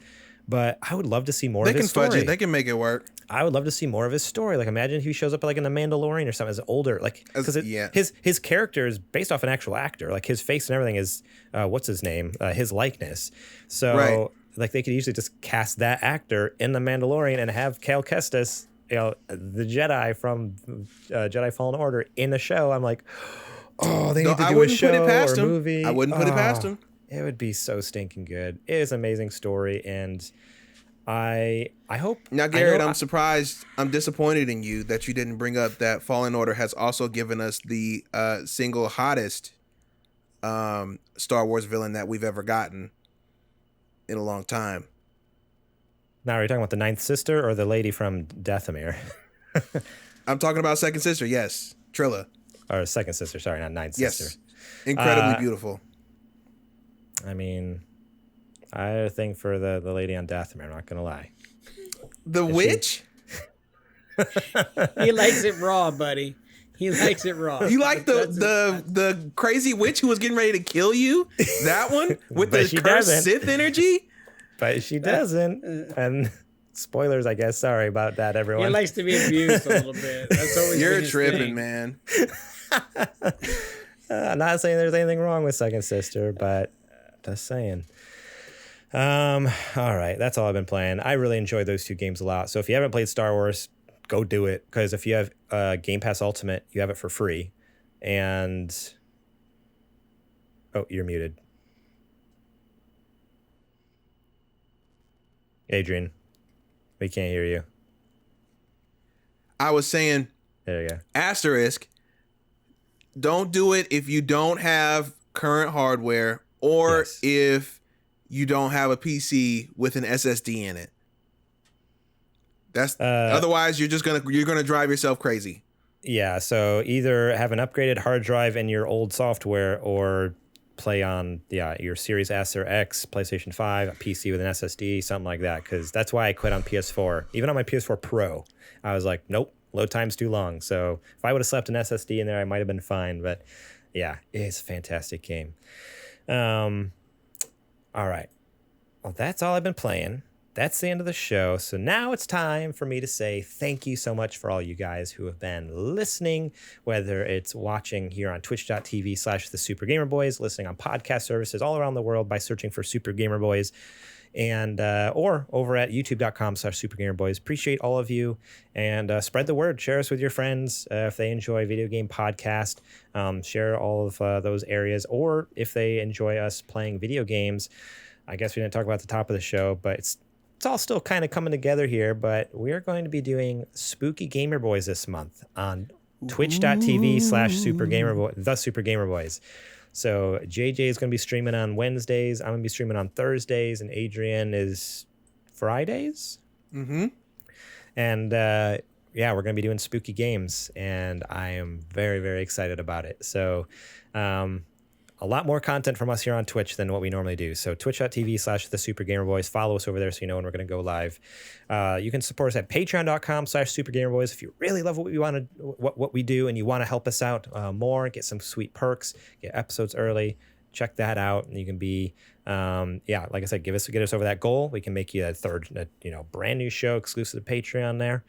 but I would love to see more of his story. They can fudge it. They can make it work. I would love to see more of his story. Like, imagine if he shows up like in The Mandalorian or something as older. Like, because his character is based off an actual actor. Like, his face and everything is, what's his name? His likeness. So, like, they could easily just cast that actor in The Mandalorian and have Cal Kestis, you know, the Jedi from Jedi Fallen Order in a show. I'm like, oh, they need to do a show or a movie. I wouldn't put it past him. It would be so stinking good. It is an amazing story, and I hope. Now, Garrett, I'm surprised. I'm disappointed in you that you didn't bring up that Fallen Order has also given us the single hottest Star Wars villain that we've ever gotten in a long time. Now, are you talking about the Ninth Sister or the lady from Dathomir? I'm talking about Second Sister, yes. Trilla. Or Second Sister, sorry, not Ninth Sister. Yes. Incredibly beautiful. I mean, I have a thing for the lady on Dathomir, I'm not going to lie. The witch? He likes it raw, buddy. He likes it raw. You like the crazy witch who was getting ready to kill you? That one? With the cursed Sith energy? But she doesn't. And spoilers, I guess. Sorry about that, everyone. He likes to be abused a little bit. That's always You're tripping, man. I'm not saying there's anything wrong with Second Sister, but just saying. All right, that's all I've been playing. I really enjoyed those two games a lot. So if you haven't played Star Wars, go do it. Because if you have Game Pass Ultimate, you have it for free. And oh, you're muted. Adrian, we can't hear you. I was saying, there you go. Asterisk, don't do it if you don't have current hardware or if you don't have a PC with an SSD in it. That's otherwise you're gonna drive yourself crazy. Yeah, so either have an upgraded hard drive in your old software or play on your Series S or X, PlayStation 5, a PC with an SSD, something like that, because that's why I quit on PS4. Even on my PS4 Pro, I was like, nope, load time's too long. So if I would have slept an SSD in there, I might have been fine. But yeah, it's a fantastic game. All right. Well, that's all I've been playing. That's the end of the show. So now it's time for me to say thank you so much for all you guys who have been listening, whether it's watching here on twitch.tv/the Super Gamer Boys, listening on podcast services all around the world by searching for Super Gamer Boys, and or over at youtube.com/Super Gamer Boys. Appreciate all of you, and spread the word. Share us with your friends if they enjoy video game podcast. Share all of those areas, or if they enjoy us playing video games. I guess we didn't talk about the top of the show, but it's all still kind of coming together here, but we're going to be doing Spooky Gamer Boys this month on twitch.tv/Super Gamer Boys, the Super Gamer Boys. So JJ is going to be streaming on Wednesdays. I'm going to be streaming on Thursdays, and Adrian is Fridays. Mm-hmm. And we're going to be doing spooky games, and I am very, very excited about it. So, a lot more content from us here on Twitch than what we normally do. So twitch.tv/the Super Gamer Boys. Follow us over there so you know when we're going to go live. You can support us at patreon.com/Super Gamer Boys. If you really love what we do and you want to help us out more, get some sweet perks, get episodes early, check that out. And you can be, like I said, get us over that goal. We can make you a third, brand new show exclusive to Patreon there.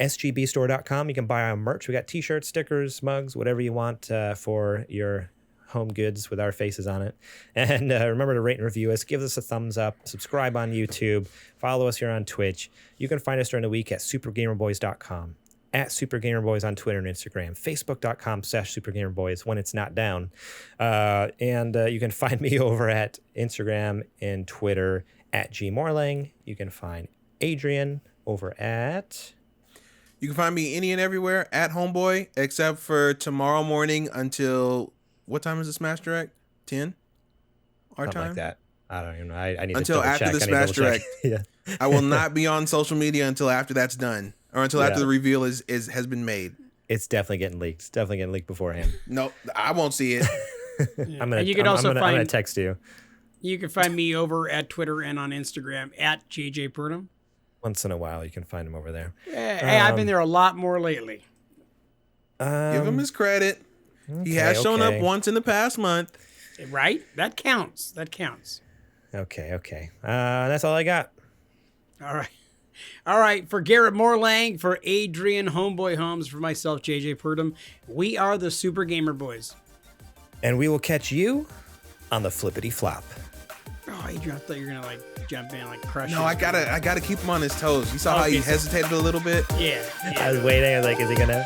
sgbstore.com. You can buy our merch. We got t-shirts, stickers, mugs, whatever you want for your home goods with our faces on it. And remember to rate and review us, give us a thumbs up, subscribe on YouTube, follow us here on Twitch. You can find us during the week at supergamerboys.com, at supergamerboys on Twitter and Instagram, facebook.com/supergamerboys when it's not down. And you can find me over at Instagram and Twitter at gmorlang. You can find Adrian over at... You can find me any and everywhere at Homeboy, except for tomorrow morning until... What time is the Smash Direct? 10? Our Something time? like that. I don't even know. I need until to after the Smash Direct. Yeah. I will not be on social media until after that's done, or until after the reveal has been made. It's definitely getting leaked. It's definitely getting leaked beforehand. No, I won't see it. I'm gonna text you. You can find me over at Twitter and on Instagram at JJ Purdom. Once in a while, you can find him over there. Hey, I've been there a lot more lately. Give him his credit. He has shown up once in the past month. Right? That counts. Okay. That's all I got. All right. For Garrett Morlang, for Adrian Homeboy Holmes, for myself, JJ Purdom, we are the Super Gamer Boys. And we will catch you on the flippity flop. Oh, Adrian, I thought you were going to jump in, crush No, I gotta keep him on his toes. You saw how he hesitated a little bit? Yeah. I was waiting. I was like, is he gonna?